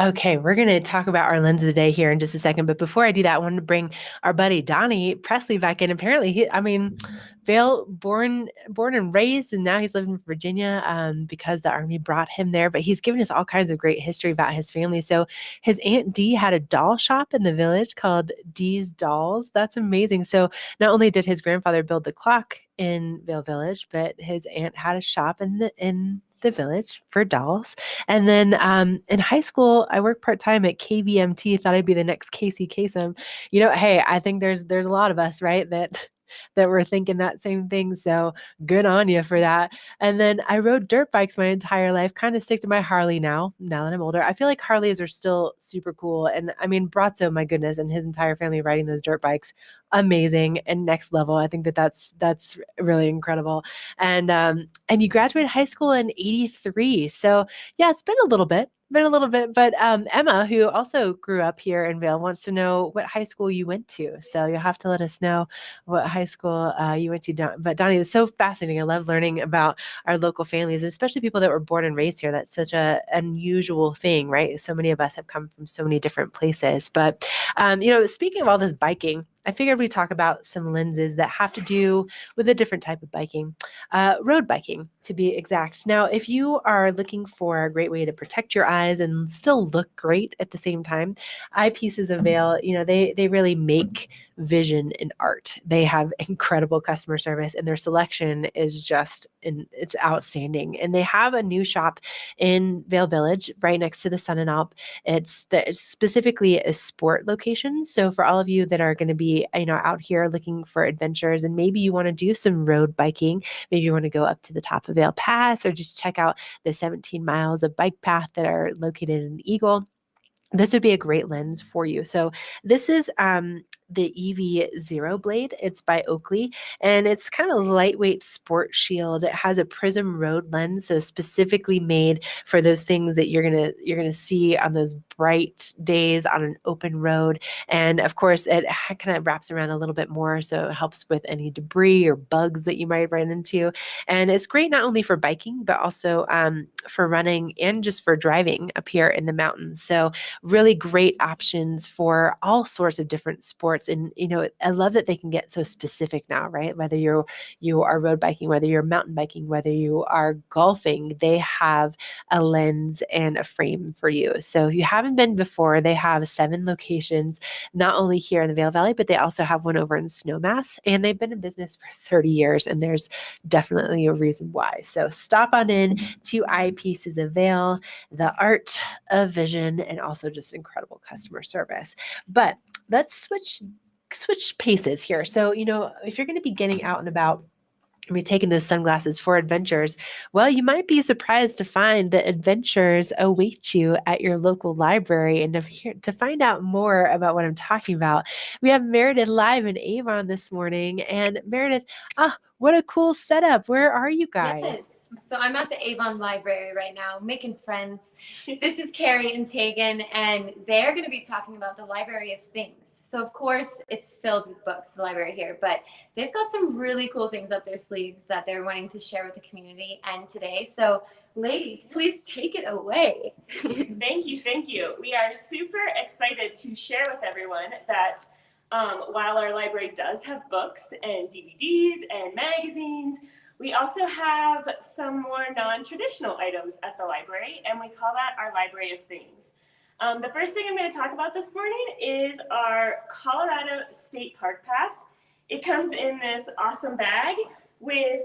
Okay, we're going to talk about our lens of the day here in just a second. But before I do that, I wanted to bring our buddy Donnie Presley back in. Apparently, Vail, born and raised, and now he's living in Virginia because the Army brought him there. But he's given us all kinds of great history about his family. So his Aunt Dee had a doll shop in the village called Dee's Dolls. That's amazing. So not only did his grandfather build the clock in Vail Village, but his aunt had a shop in the village for dolls. And then in high school, I worked part-time at KBMT. Thought I'd be the next Casey Kasem. Hey, I think there's a lot of us, right, that were thinking that same thing. So good on you for that. And then I rode dirt bikes my entire life, kind of stick to my Harley now that I'm older. I feel like Harleys are still super cool. And I mean, Brazzo, my goodness, and his entire family riding those dirt bikes, amazing and next level. I think that's really incredible. And you graduated high school in 83. So yeah, it's been a little bit. But Emma, who also grew up here in Vail, wants to know what high school you went to. So you'll have to let us know what high school you went to. But Donnie, it's so fascinating. I love learning about our local families, especially people that were born and raised here. That's such a unusual thing, right? So many of us have come from so many different places. But speaking of all this biking, I figured we'd talk about some lenses that have to do with a different type of biking, road biking to be exact. Now, if you are looking for a great way to protect your eyes and still look great at the same time, Eyepieces of Vail, they really make vision and art. They have incredible customer service, and their selection is it's outstanding. And they have a new shop in Vail Village right next to the Sun and Alp. It's specifically a sport location. So for all of you that are going to be out here looking for adventures, and maybe you want to do some road biking, maybe you want to go up to the top of Vail Pass or just check out the 17 miles of bike path that are located in Eagle, this would be a great lens for you. So this is the EV Zero Blade. It's by Oakley, and it's kind of a lightweight sport shield. It has a prism road lens, so specifically made for those things that you're gonna see on those bright days on an open road. And of course, it kind of wraps around a little bit more, so it helps with any debris or bugs that you might run into. And it's great not only for biking, but also for running and just for driving up here in the mountains. So really great options for all sorts of different sports. And, I love that they can get so specific now, right? Whether you are road biking, whether you're mountain biking, whether you are golfing, they have a lens and a frame for you. So if you haven't been before, they have 7 locations, not only here in the Vail Valley, but they also have one over in Snowmass, and they've been in business for 30 years, and there's definitely a reason why. So stop on in to Eyepieces of Vail, the art of vision, and also just incredible customer service. But let's switch paces here. So, if you're going to be getting out and about, be taking those sunglasses for adventures, well, you might be surprised to find that adventures await you at your local library. And to find out more about what I'm talking about, we have Meredith live in Avon this morning. And Meredith, what a cool setup. Where are you guys? Yes. So I'm at the Avon Library right now, making friends. This is Carrie and Tegan, and they're going to be talking about the Library of Things. So of course, it's filled with books, the library here, but they've got some really cool things up their sleeves that they're wanting to share with the community and today. So ladies, please take it away. Thank you. We are super excited to share with everyone that while our library does have books and DVDs and magazines, we also have some more non-traditional items at the library, and we call that our Library of Things. The first thing I'm going to talk about this morning is our Colorado State Park Pass. It comes in this awesome bag with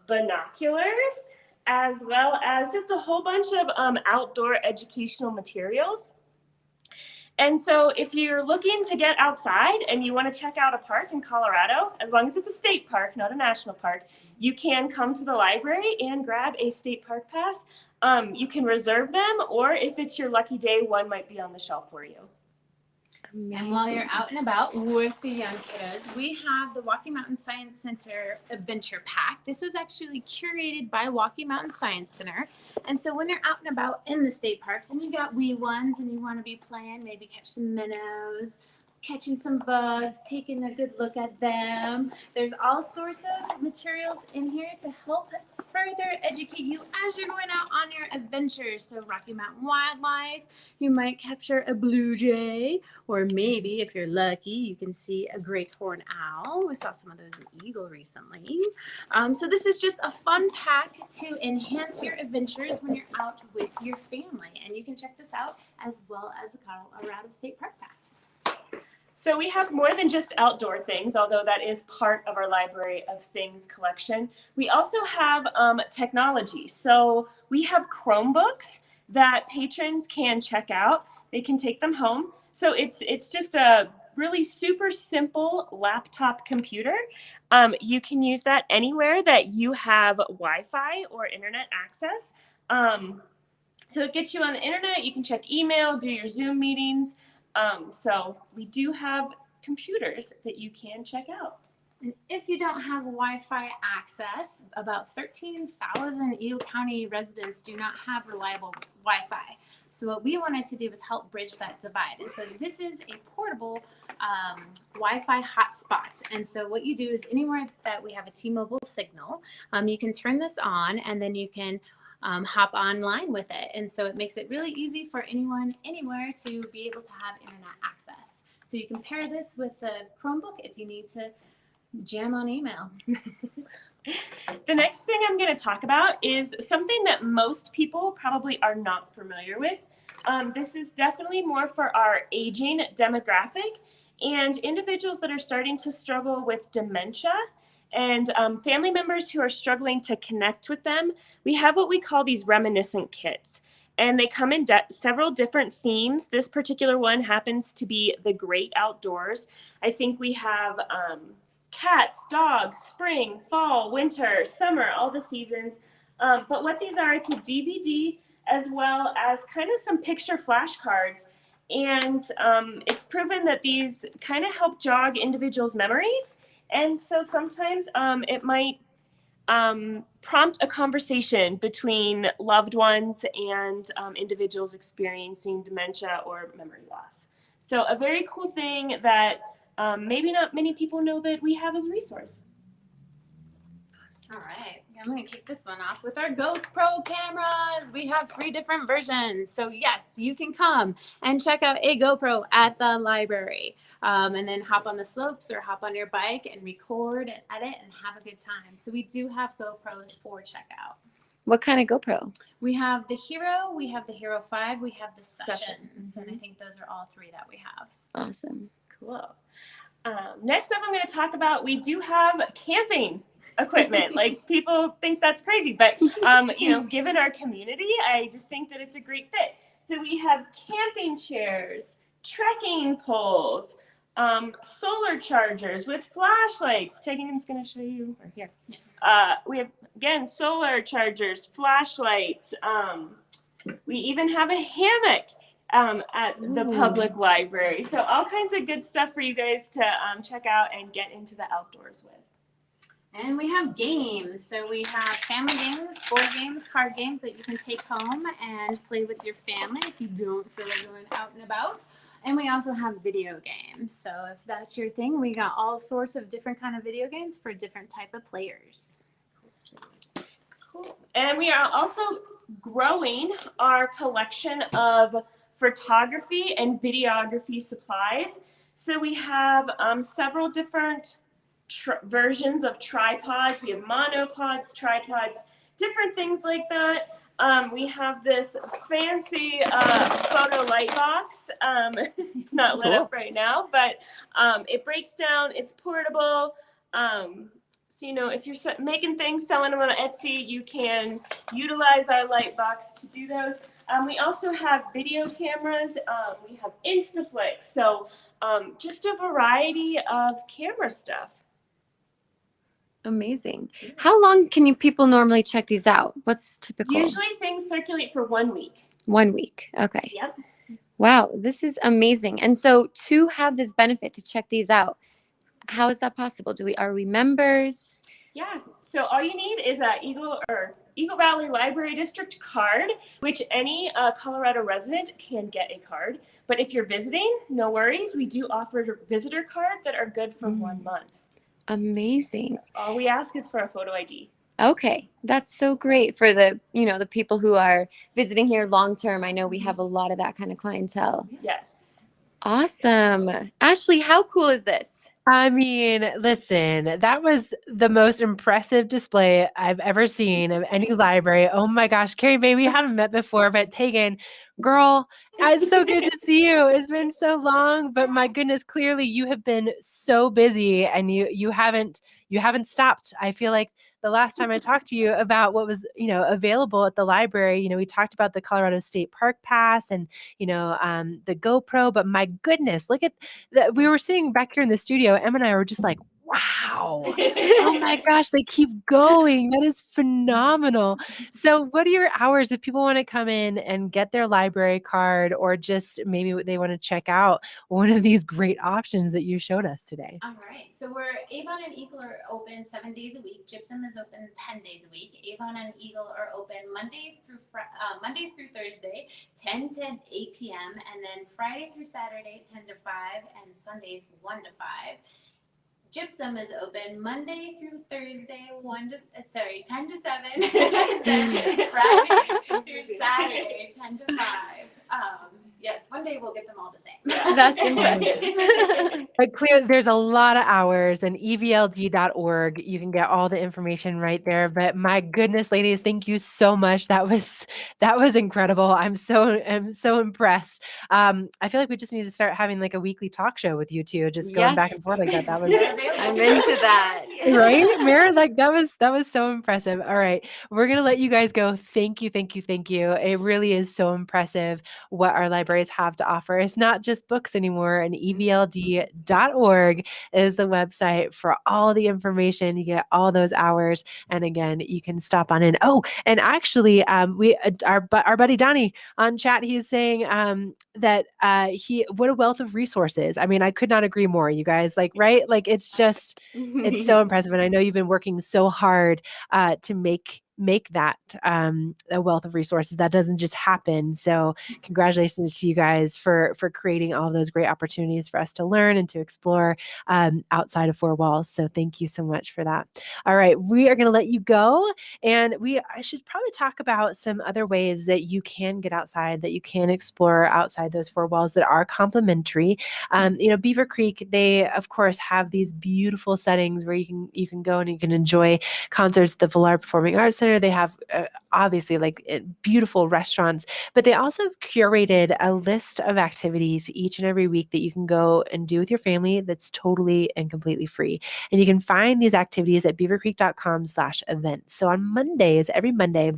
binoculars, as well as just a whole bunch of outdoor educational materials. And so if you're looking to get outside and you want to check out a park in Colorado, as long as it's a state park, not a national park, you can come to the library and grab a state park pass. You can reserve them, or if it's your lucky day, one might be on the shelf for you. And while you're out and about with the young kiddos, we have the Walking Mountain Science Center Adventure Pack. This was actually curated by Walking Mountain Science Center. And so when you're out and about in the state parks and you got wee ones and you want to be playing, maybe catch some minnows, catching some bugs, taking a good look at them. There's all sorts of materials in here to help further educate you as you're going out on your adventures. So Rocky Mountain wildlife, you might capture a blue jay, or maybe if you're lucky, you can see a great horned owl. We saw some of those in Eagle recently. So this is just a fun pack to enhance your adventures when you're out with your family. And you can check this out as well as the Colorado State Park Pass. So we have more than just outdoor things, although that is part of our Library of Things collection. We also have technology. So we have Chromebooks that patrons can check out. They can take them home. So it's just a really super simple laptop computer. You can use that anywhere that you have Wi-Fi or internet access. So it gets you on the internet. You can check email, do your Zoom meetings. So we do have computers that you can check out. And if you don't have Wi-Fi access, about 13,000 Eagle County residents do not have reliable Wi-Fi. So what we wanted to do was help bridge that divide. And so this is a portable Wi-Fi hotspot. And so what you do is anywhere that we have a T-Mobile signal, you can turn this on and then you can hop online with it. And so it makes it really easy for anyone, anywhere to be able to have internet access. So you can pair this with the Chromebook if you need to jam on email. The next thing I'm going to talk about is something that most people probably are not familiar with. This is definitely more for our aging demographic and individuals that are starting to struggle with dementia and family members who are struggling to connect with them. We have what we call these reminiscent kits, and they come in several different themes. This particular one happens to be the great outdoors. I think we have cats, dogs, spring, fall, winter, summer, all the seasons. But what these are, it's a DVD as well as kind of some picture flashcards. And it's proven that these kind of help jog individuals' memories. And so sometimes it might prompt a conversation between loved ones and individuals experiencing dementia or memory loss. So a very cool thing that maybe not many people know that we have as a resource. All right, I'm going to kick this one off with our GoPro cameras. We have 3 different versions. So yes, you can come and check out a GoPro at the library and then hop on the slopes or hop on your bike and record and edit and have a good time. So we do have GoPros for checkout. What kind of GoPro? We have the Hero, we have the Hero 5, we have the Sessions, and I think those are all 3 that we have. Awesome. Cool. Next up, I'm going to talk about, we do have camping equipment. Like, people think that's crazy, but you know, given our community, I just think that it's a great fit. So we have camping chairs, trekking poles, solar chargers with flashlights. Tegan's going to show you right here. We have, again, solar chargers, flashlights. We even have a hammock at the public library. So all kinds of good stuff for you guys to check out and get into the outdoors with. And we have games. So we have family games, board games, card games that you can take home and play with your family if you don't feel like going out and about. And we also have video games. So if that's your thing, we got all sorts of different kind of video games for different type of players. Cool. And we are also growing our collection of photography and videography supplies. So we have several different versions of tripods. We have monopods, tripods, different things like that. We have this fancy photo light box. It's not lit up right now, but it breaks down. It's portable. So, you know, if you're making things, selling them on Etsy, you can utilize our light box to do those. We also have video cameras. We have Instaflix. So just a variety of camera stuff. Amazing. How long can people normally check these out? What's typical? Usually things circulate for 1 week. 1 week. Okay. Yep. Wow, this is amazing. And so to have this benefit to check these out, how is that possible? Are we members? Yeah. So all you need is a Eagle Valley Library District card, which any Colorado resident can get a card. But if you're visiting, no worries. We do offer a visitor card that are good for 1 month. Amazing. All we ask is for a photo ID. Okay, that's so great for the, the people who are visiting here long term. I know we have a lot of that kind of clientele. Yes. Awesome. Ashley, how cool is this? I mean, listen, that was the most impressive display I've ever seen of any library. Oh my gosh, Carrie Mae, we haven't met before, but Tegan, girl, it's so good to see you. It's been so long, but my goodness, clearly you have been so busy and you haven't stopped. I feel like the last time I talked to you about what was, available at the library, we talked about the Colorado State Park Pass and, the GoPro, but my goodness, look at we were sitting back here in the studio. Em and I were just like, wow. Oh my gosh, they keep going. That is phenomenal. So what are your hours if people want to come in and get their library card or just maybe they want to check out one of these great options that you showed us today? All right. So Avon and Eagle are open 7 days a week. Gypsum is open 10 days a week. Avon and Eagle are open Mondays through Thursday, 10 to 8 p.m. and then Friday through Saturday, 10 to 5, and Sundays 1 to 5. Gypsum is open Monday through Thursday, 10 to 7, and then Friday through Saturday, 10 to 5. Yes, one day we'll get them all the same. That's impressive. But clearly, there's a lot of hours, and evld.org. You can get all the information right there. But my goodness, ladies, thank you so much. That was incredible. I'm so impressed. I feel like we just need to start having like a weekly talk show with you two, just going back and forth like that. That was I'm into that. right, Mare? Like that was so impressive. All right, we're gonna let you guys go. Thank you, thank you, thank you. It really is so impressive what our libraries have to offer. It's not just books anymore, and evld.org is the website for all the information. You get all those hours, and again, you can stop on in. Oh, and actually, our buddy Donnie on chat, he's saying that what a wealth of resources. I mean, I could not agree more, you guys. Like, right? Like, it's just it's so impressive, and I know you've been working so hard to make that a wealth of resources. That doesn't just happen. So congratulations to you guys for creating all of those great opportunities for us to learn and to explore outside of four walls. So thank you so much for that. All right, we are going to let you go, and I should probably talk about some other ways that you can get outside, that you can explore outside those four walls that are complimentary. Beaver Creek, they of course have these beautiful settings where you can go and you can enjoy concerts at the Villar Performing Arts Center. They have obviously beautiful restaurants, but they also curated a list of activities each and every week that you can go and do with your family that's totally and completely free. And you can find these activities at beavercreek.com/events. So on Mondays, every Monday,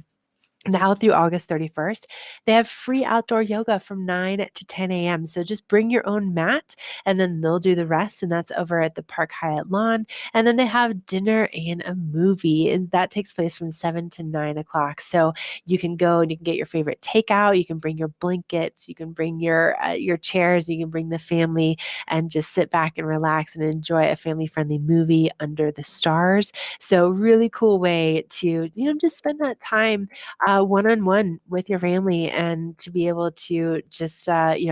now through August 31st, they have free outdoor yoga from 9 to 10 a.m. So just bring your own mat and then they'll do the rest. And that's over at the Park Hyatt Lawn. And then they have dinner and a movie, and that takes place from 7 to 9 o'clock. So you can go and you can get your favorite takeout. You can bring your blankets. You can bring your chairs. You can bring the family and just sit back and relax and enjoy a family-friendly movie under the stars. So really cool way to, just spend that time one-on-one with your family and to be able to just,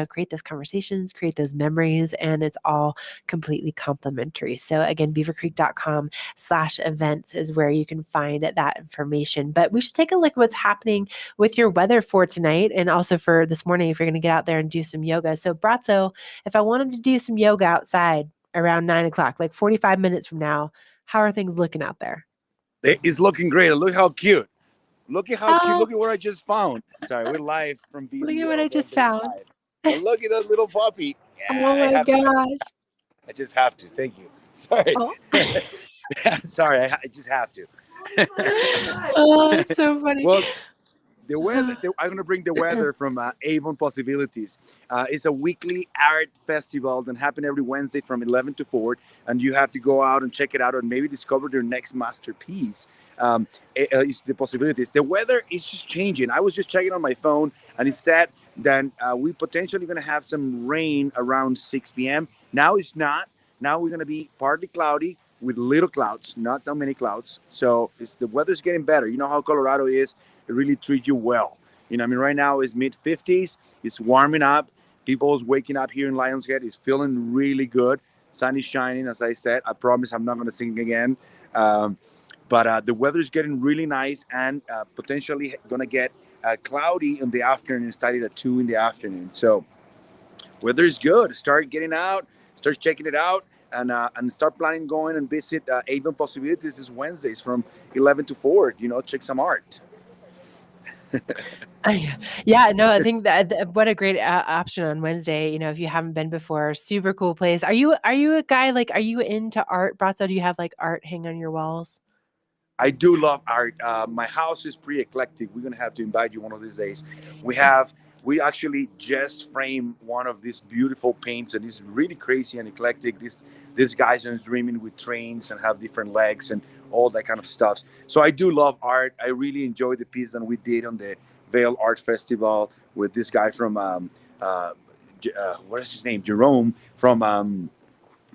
create those conversations, create those memories, and it's all completely complimentary. So again, beavercreek.com/events is where you can find that information. But we should take a look at what's happening with your weather for tonight and also for this morning if you're going to get out there and do some yoga. So Brazzo, if I wanted to do some yoga outside around 9 o'clock, like 45 minutes from now, how are things looking out there? It's looking great. Look how cute. Look at how cute. Look at what I just found. Sorry, we're live from BDO. Look at what I just found. But look at that little puppy. Yeah, oh my gosh. I just have to. Thank you. Sorry. Oh. Sorry, I just have to. Oh, it's so funny. Well, the weather, I'm going to bring the weather from Avon Possibilities. It's a weekly art festival that happens every Wednesday from 11 to 4. And you have to go out and check it out and maybe discover your next masterpiece. It's the possibilities. The weather is just changing. I was just checking on my phone and it said that we potentially going to have some rain around 6 p.m. Now it's not. Now we're going to be partly cloudy with little clouds, not that many clouds. So the weather's getting better. You know how Colorado is. It really treats you well. Right now it's mid-50s. It's warming up. People's waking up here in Lionsgate. It's feeling really good. Sun is shining, as I said. I promise I'm not going to sing again. But the weather's getting really nice and potentially going to get cloudy in the afternoon, starting at 2 in the afternoon. So weather is good. Start getting out, start checking it out, and start planning going and visit Avon Possibilities this Wednesdays from 11 to 4. Check some art. Yeah, no, I think that what a great option on Wednesday. If you haven't been before, super cool place. Are you a guy are you into art, Brazzo? Do you have art hang on your walls? I do love art. My house is pretty eclectic. We're gonna have to invite you one of these days. We actually just framed one of these beautiful paints, and it's really crazy and eclectic. This guy's is dreaming with trains and have different legs and all that kind of stuff. So I do love art. I really enjoyed the piece that we did on the Vail Art Festival with this guy from what is his name? Jerome from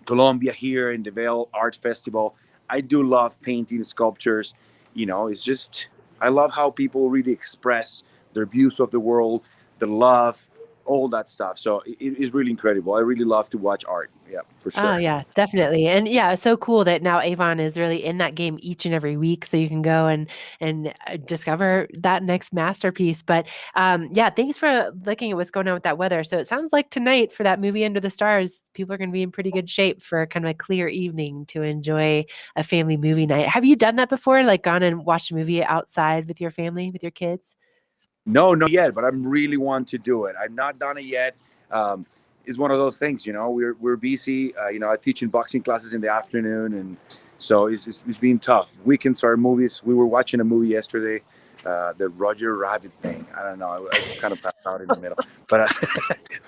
Colombia here in the Vail Art Festival. I do love painting sculptures. It's just, I love how people really express their views of the world, the love, all that stuff. So it is really incredible. I really love to watch art. Yeah, for Oh, sure. yeah, definitely. And yeah, it's so cool that now Avon is really in that game each and every week, so you can go and discover that next masterpiece. But yeah, thanks for looking at what's going on with that weather. So it sounds like tonight for that movie Under the Stars, people are going to be in pretty good shape for kind of a clear evening to enjoy a family movie night. Have you done that before? Like gone and watched a movie outside with your family, with your kids? No, not yet, but I'm really want to do it. I've not done it yet. It's one of those things, we're busy. I teach in boxing classes in the afternoon, and so it's been tough. Weekends are movies. We were watching a movie yesterday, the Roger Rabbit thing. I don't know. I kind of passed out in the middle, but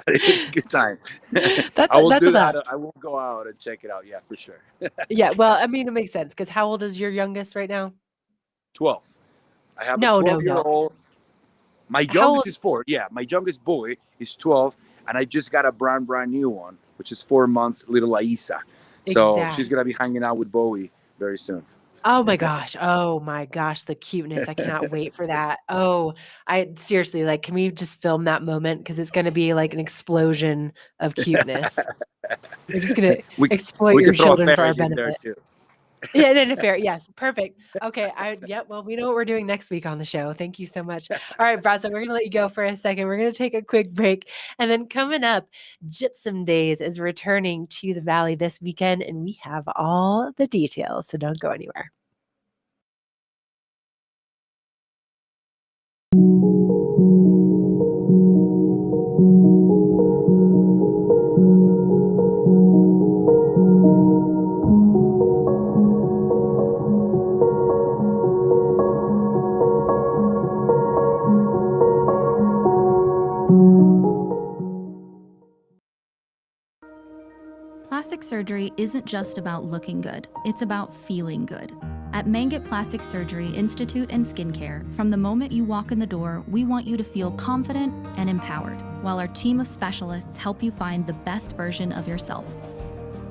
it was a good time. I will That's do a lot. that. I will go out and check it out. Yeah, for sure. Yeah, well, I mean, it makes sense because how old is your youngest right now? 12. I have a No, no, no. 12-year-old. My How youngest old? is 4. Yeah, my youngest boy is 12, and I just got a brand new one, which is 4 months, little Aisa. So she's Exactly. gonna be hanging out with Bowie very soon. Oh my gosh. Oh my gosh, the cuteness. I cannot wait for that. Oh, I seriously, can we just film that moment? Because it's gonna be like an explosion of cuteness. We're just gonna we exploit we your could throw a children for our fairy in there benefit. too. Yeah, no, no, fair. Yes, perfect. Okay, well, we know what we're doing next week on the show. Thank you so much. All right, Brazzo, we're gonna let you go for a second. We're gonna take a quick break, and then coming up, Gypsum Days is returning to the Valley this weekend, and we have all the details. So don't go anywhere. Plastic surgery isn't just about looking good, it's about feeling good. At Mangett Plastic Surgery Institute and Skincare, from the moment you walk in the door, we want you to feel confident and empowered, while our team of specialists help you find the best version of yourself.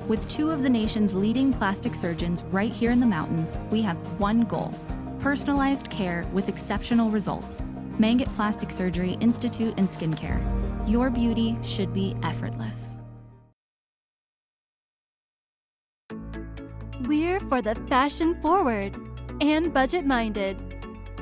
With 2 of the nation's leading plastic surgeons right here in the mountains, we have one goal: personalized care with exceptional results. Mangett Plastic Surgery Institute and Skincare. Your beauty should be effortless. We're for the fashion forward and budget minded.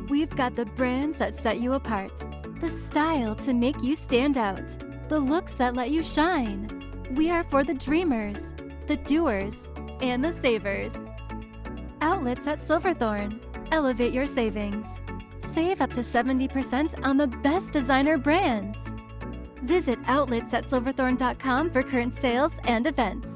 We've got the brands that set you apart, the style to make you stand out, the looks that let you shine. We are for the dreamers, the doers, and the savers. Outlets at Silverthorne. Elevate your savings. Save up to 70% on the best designer brands. Visit outlets@silverthorne.com for current sales and events.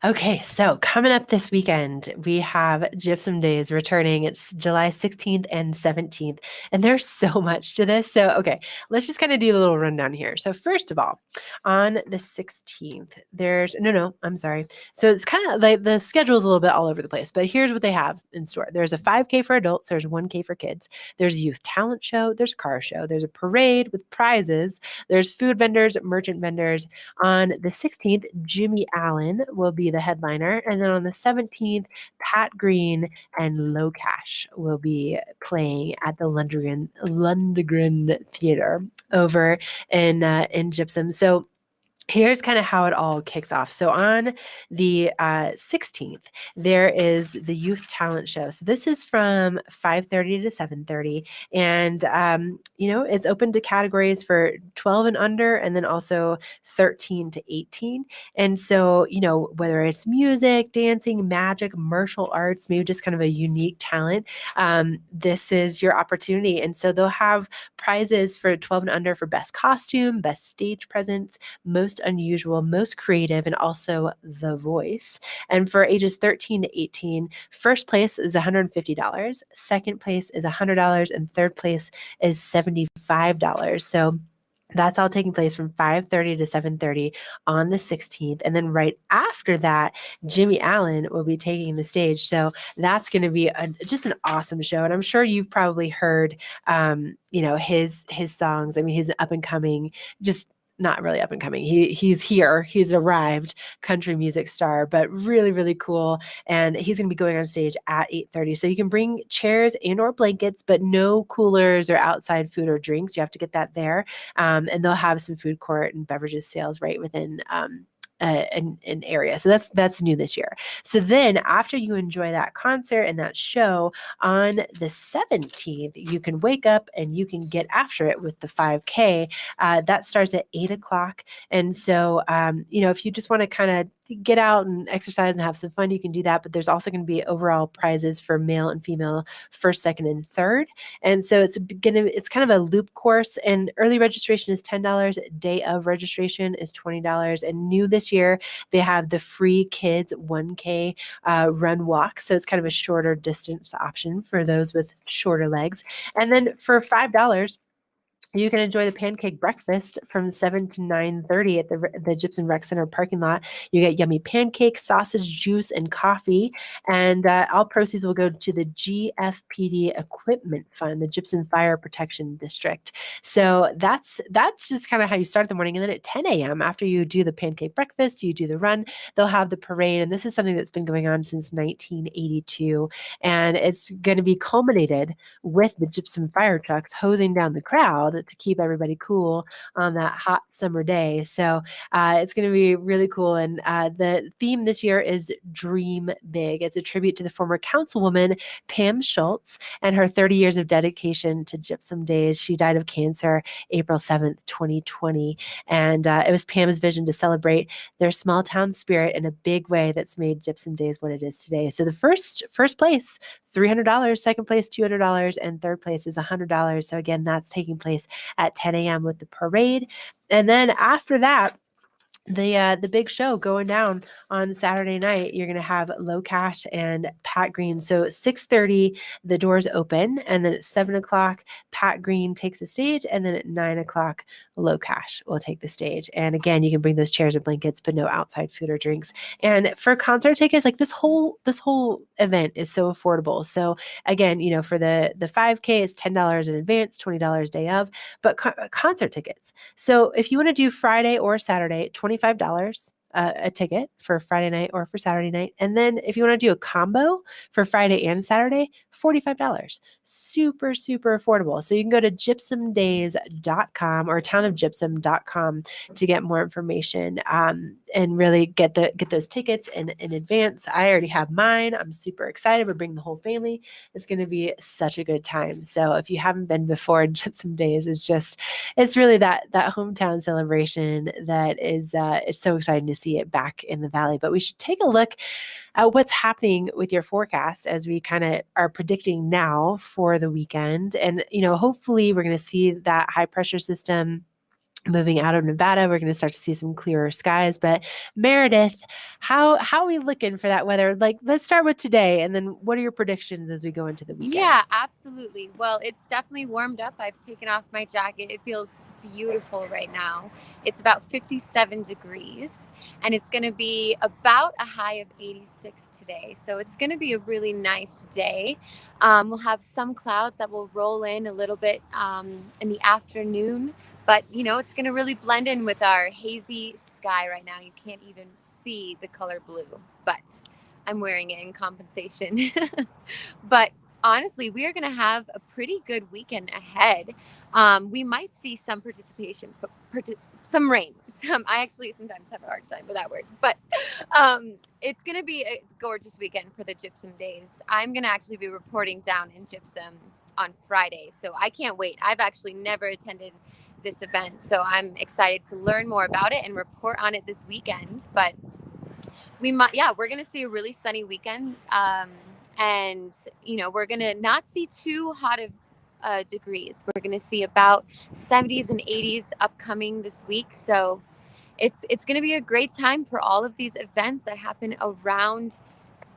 Okay, so coming up this weekend, we have Gypsum Days returning. It's July 16th and 17th, and there's so much to this. So, okay, let's just kind of do a little rundown here. So, first of all, on the 16th, I'm sorry. So, it's kind of like the schedule's a little bit all over the place, but here's what they have in store. There's a 5K for adults, there's 1K for kids, there's a youth talent show, there's a car show, there's a parade with prizes, there's food vendors, merchant vendors. On the 16th, Jimmy Allen will be the headliner. And then on the 17th, Pat Green and Low Cash will be playing at the Lundgren Theater over in Gypsum. So here's kind of how it all kicks off. So on the 16th, there is the Youth Talent Show. So this is from 5:30 to 7:30. And, it's open to categories for 12 and under, and then also 13 to 18. And so, whether it's music, dancing, magic, martial arts, maybe just kind of a unique talent, this is your opportunity. And so they'll have prizes for 12 and under for best costume, best stage presence, most unusual, most creative, and also the voice. And for ages 13 to 18, first place is $150, second place is $100, and third place is $75. So that's all taking place from 5:30 to 7:30 on the 16th. And then right after that, Jimmy Allen will be taking the stage. So that's going to be just an awesome show. And I'm sure you've probably heard, his songs. I mean, he's an up and coming, just not really up and coming. He's arrived country music star, but really, really cool. And he's going to be going on stage at 8:30. So you can bring chairs and or blankets, but no coolers or outside food or drinks. You have to get that there. And they'll have some food court and beverages sales right within an area. So that's new this year. So then after you enjoy that concert and that show on the 17th, you can wake up and you can get after it with the 5K. That starts at 8:00. And so, if you just want to kind of get out and exercise and have some fun, you can do that. But there's also going to be overall prizes for male and female first, second, and third. And so it's kind of a loop course, and early registration is $10. Day of registration is $20. And new this year, they have the free kids 1K run walk. So it's kind of a shorter distance option for those with shorter legs. And then for $5, you can enjoy the pancake breakfast from 7 to 9:30 at the Gypsum Rec Center parking lot. You get yummy pancakes, sausage, juice, and coffee. And all proceeds will go to the GFPD Equipment Fund, the Gypsum Fire Protection District. So that's just kind of how you start the morning. And then at 10 a.m., after you do the pancake breakfast, you do the run, they'll have the parade. And this is something that's been going on since 1982. And it's going to be culminated with the Gypsum fire trucks hosing down the crowd to keep everybody cool on that hot summer day. So it's going to be really cool. And the theme this year is Dream Big. It's a tribute to the former councilwoman, Pam Schultz, and her 30 years of dedication to Gypsum Days. She died of cancer April 7th, 2020. And it was Pam's vision to celebrate their small town spirit in a big way that's made Gypsum Days what it is today. So the first place, $300, second place, $200, and third place is $100. So again, that's taking place at 10 a.m. with the parade. And then after that, the big show going down on Saturday night, you're going to have Low Cash and Pat Green. So 6:30, the doors open, and then at 7:00, Pat Green takes the stage, and then at 9:00, Low Cash will take the stage. And again, you can bring those chairs and blankets, but no outside food or drinks. And for concert tickets, like this whole event is so affordable. So again, for the 5K is $10 in advance, $20 day of, but concert tickets. So if you want to do Friday or Saturday, $25 a ticket for Friday night or for Saturday night. And then if you want to do a combo for Friday and Saturday, $45. Super, super affordable. So you can go to gypsumdays.com or townofgypsum.com to get more information and really get those tickets in advance. I already have mine. I'm super excited. We're bringing the whole family. It's going to be such a good time. So if you haven't been before, Gypsum Days it's really that hometown celebration that is it's so exciting to see it back in the Valley. But we should take a look at what's happening with your forecast as we kind of are predicting now for the weekend. And, hopefully we're going to see that high pressure system moving out of Nevada. We're going to start to see some clearer skies. But Meredith, how are we looking for that weather? Like, let's start with today, and then what are your predictions as we go into the weekend? Yeah, absolutely. Well, it's definitely warmed up. I've taken off my jacket. It feels beautiful right now. It's about 57 degrees, and it's going to be about a high of 86 today. So it's going to be a really nice day. We'll have some clouds that will roll in a little bit in the afternoon. But, it's going to really blend in with our hazy sky right now. You can't even see the color blue, but I'm wearing it in compensation. But honestly, we are going to have a pretty good weekend ahead. We might see some participation, some rain. I actually sometimes have a hard time with that word, but it's going to be a gorgeous weekend for the Gypsum Days. I'm going to actually be reporting down in Gypsum on Friday, so I can't wait. I've actually never attended this event, so I'm excited to learn more about it and report on it this weekend. But we're going to see a really sunny weekend. And, we're going to not see too hot of degrees. We're going to see about 70s and 80s upcoming this week. So it's going to be a great time for all of these events that happen around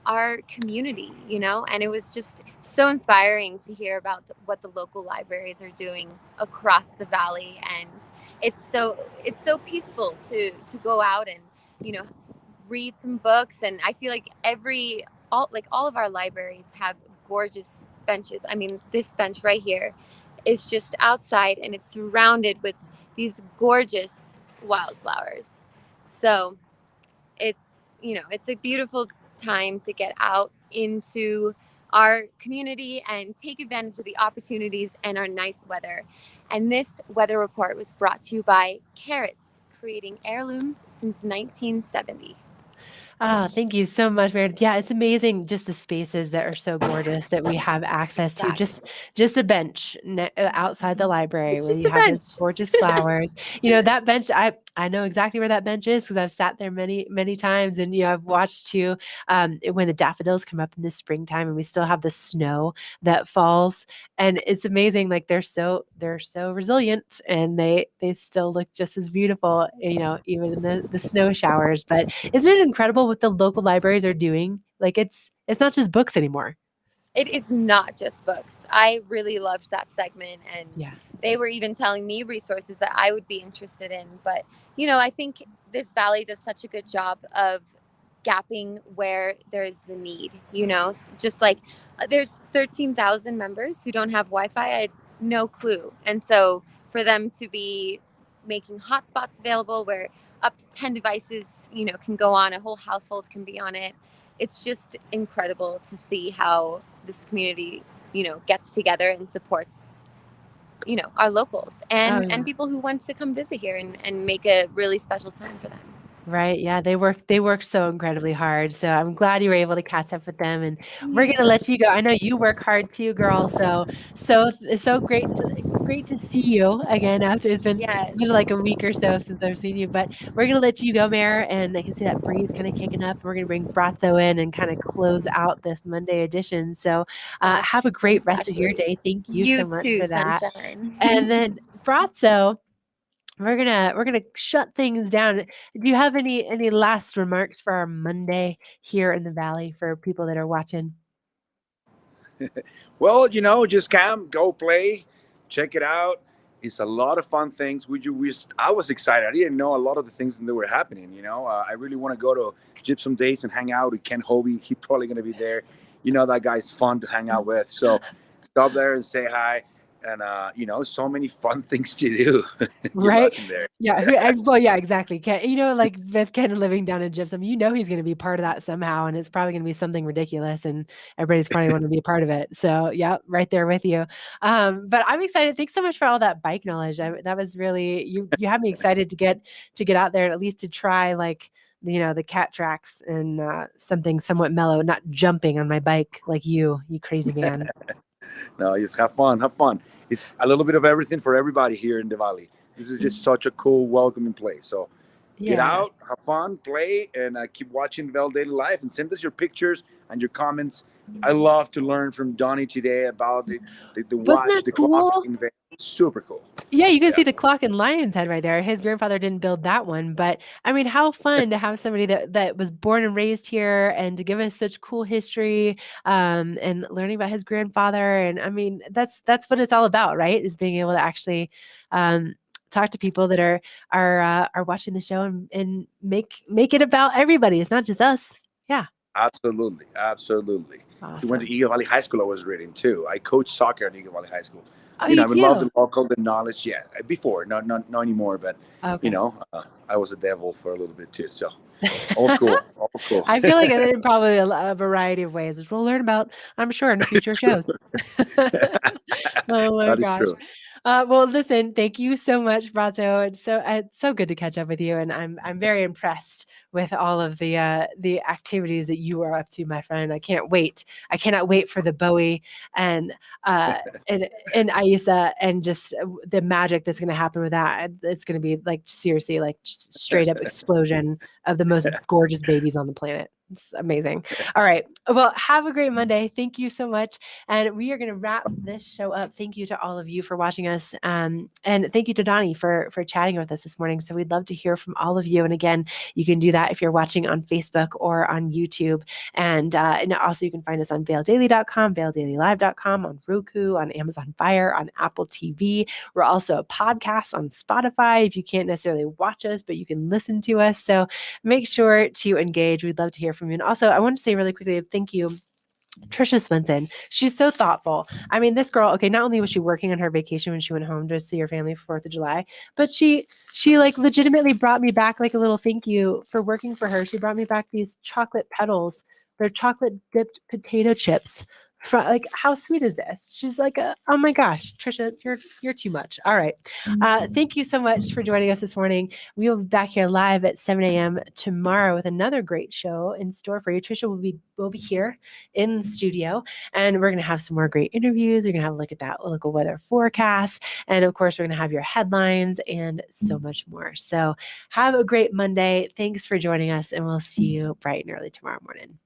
our community, and it was just so inspiring to hear about what the local libraries are doing across the valley. And it's so peaceful to go out and, read some books. And I feel like all of our libraries have gorgeous benches. I mean, this bench right here is just outside and it's surrounded with these gorgeous wildflowers. So it's a beautiful time to get out into our community and take advantage of the opportunities and our nice weather. And this weather report was brought to you by Carrots, creating heirlooms since 1970. Oh, thank you so much, Meredith. Yeah, it's amazing just the spaces that are so gorgeous that we have access to. Just a bench outside the library It's where just you a have those bench. gorgeous flowers. That bench, I know exactly where that bench is because I've sat there many, many times. And, I've watched too when the daffodils come up in the springtime and we still have the snow that falls. And it's amazing. Like they're so resilient and they still look just as beautiful, even in the snow showers. But isn't it incredible what the local libraries are doing? Like it's not just books anymore. It is not just books. I really loved that segment, and Yeah. they were even telling me resources that I would be interested in. But, I think this valley does such a good job of gapping where there's the need, just like there's 13,000 members who don't have Wi-Fi. I had no clue. And so for them to be making hotspots available where up to 10 devices, can go on, a whole household can be on it. It's just incredible to see how this community, gets together and supports, our locals Oh, and yeah. people who want to come visit here and make a really special time for them. Right. Yeah. They work so incredibly hard. So I'm glad you were able to catch up with them, and we're going to let you go. I know you work hard too, girl. So great to see you again after it's been like Yes. a week or so since I've seen you, but we're going to let you go, Mayor. And I can see that breeze kind of kicking up. We're going to bring Brazzo in and kind of close out this Monday edition. So have a great Thanks, rest of your Ashley. day. Thank you You so much too, for that. sunshine. And then Brazzo, we're gonna shut things down. Do you have any last remarks for our Monday here in the Valley for people that are watching? Well, just come, go play, check it out. It's a lot of fun things. I was excited. I didn't know a lot of the things that were happening. I really want to go to Gypsum Days and hang out with Ken Hovey. He's probably going to be there. That guy's fun to hang out with. So stop there and say hi. And so many fun things to do. You Right? love him there. Yeah. Well, yeah, exactly. Ken, like with Ken living down in Gypsum, he's going to be part of that somehow, and it's probably going to be something ridiculous, and everybody's probably want to be a part of it. So, yeah, right there with you. But I'm excited. Thanks so much for all that bike knowledge. That was really you had me excited to get out there and at least to try like the cat tracks and something somewhat mellow, not jumping on my bike like you crazy man. No, just have fun. Have fun. It's a little bit of everything for everybody here in the Valley. This is just such a cool, welcoming place. So get Yeah. out, have fun, play, and keep watching Vail Daily Life. And send us your pictures and your comments. I love to learn from Donnie today about the Wasn't watch, that the clock cool? in Vail. Super cool. Yeah, you can see the clock in Lion's Head right there. His grandfather didn't build that one, but I mean, how fun to have somebody that was born and raised here and to give us such cool history, and learning about his grandfather. And I mean, that's what it's all about, right? Is being able to actually talk to people that are watching the show and make it about everybody. It's not just us. Yeah. Absolutely, absolutely. We went to Awesome. Eagle Valley High School. I was reading too. I coached soccer at Eagle Valley High School. Oh, You know, you I would love do? the local, the knowledge. Yeah, before, not anymore. But you Okay. know, I was a devil for a little bit too. So all cool, all cool. I feel like in probably a variety of ways, which we'll learn about, I'm sure, in future shows. Oh my That is gosh. true. Well, listen, thank you so much, Brato. It's so good to catch up with you, and I'm very impressed with all of the activities that you are up to, my friend. I can't wait. I cannot wait for the Bowie and uh and Aisa and just the magic that's going to happen with that. It's going to be like seriously, like just straight up explosion of the most gorgeous babies on the planet. It's amazing. All right. Well, have a great Monday. Thank you so much. And we are going to wrap this show up. Thank you to all of you for watching us. And thank you to Donnie for chatting with us this morning. So we'd love to hear from all of you. And again, you can do that if you're watching on Facebook or on YouTube. And also you can find us on vaildaily.com, vaildailylive.com, on Roku, on Amazon Fire, on Apple TV. We're also a podcast on Spotify if you can't necessarily watch us, but you can listen to us. So make sure to engage. We'd love to hear from you. And also, I want to say really quickly, thank you, Trisha Swenson. She's so thoughtful. I mean, this girl, okay, not only was she working on her vacation when she went home to see her family for 4th of July, but she like legitimately brought me back like a little thank you for working for her. She brought me back these chocolate petals. They're chocolate dipped potato chips. Like, how sweet is this? She's like, oh my gosh, Trisha, you're too much. All right. Thank you so much for joining us this morning. We will be back here live at 7 a.m. tomorrow with another great show in store for you. Trisha will be here in the studio, and we're going to have some more great interviews. We're going to have a look at that local weather forecast. And of course, we're going to have your headlines and so much more. So have a great Monday. Thanks for joining us, and we'll see you bright and early tomorrow morning.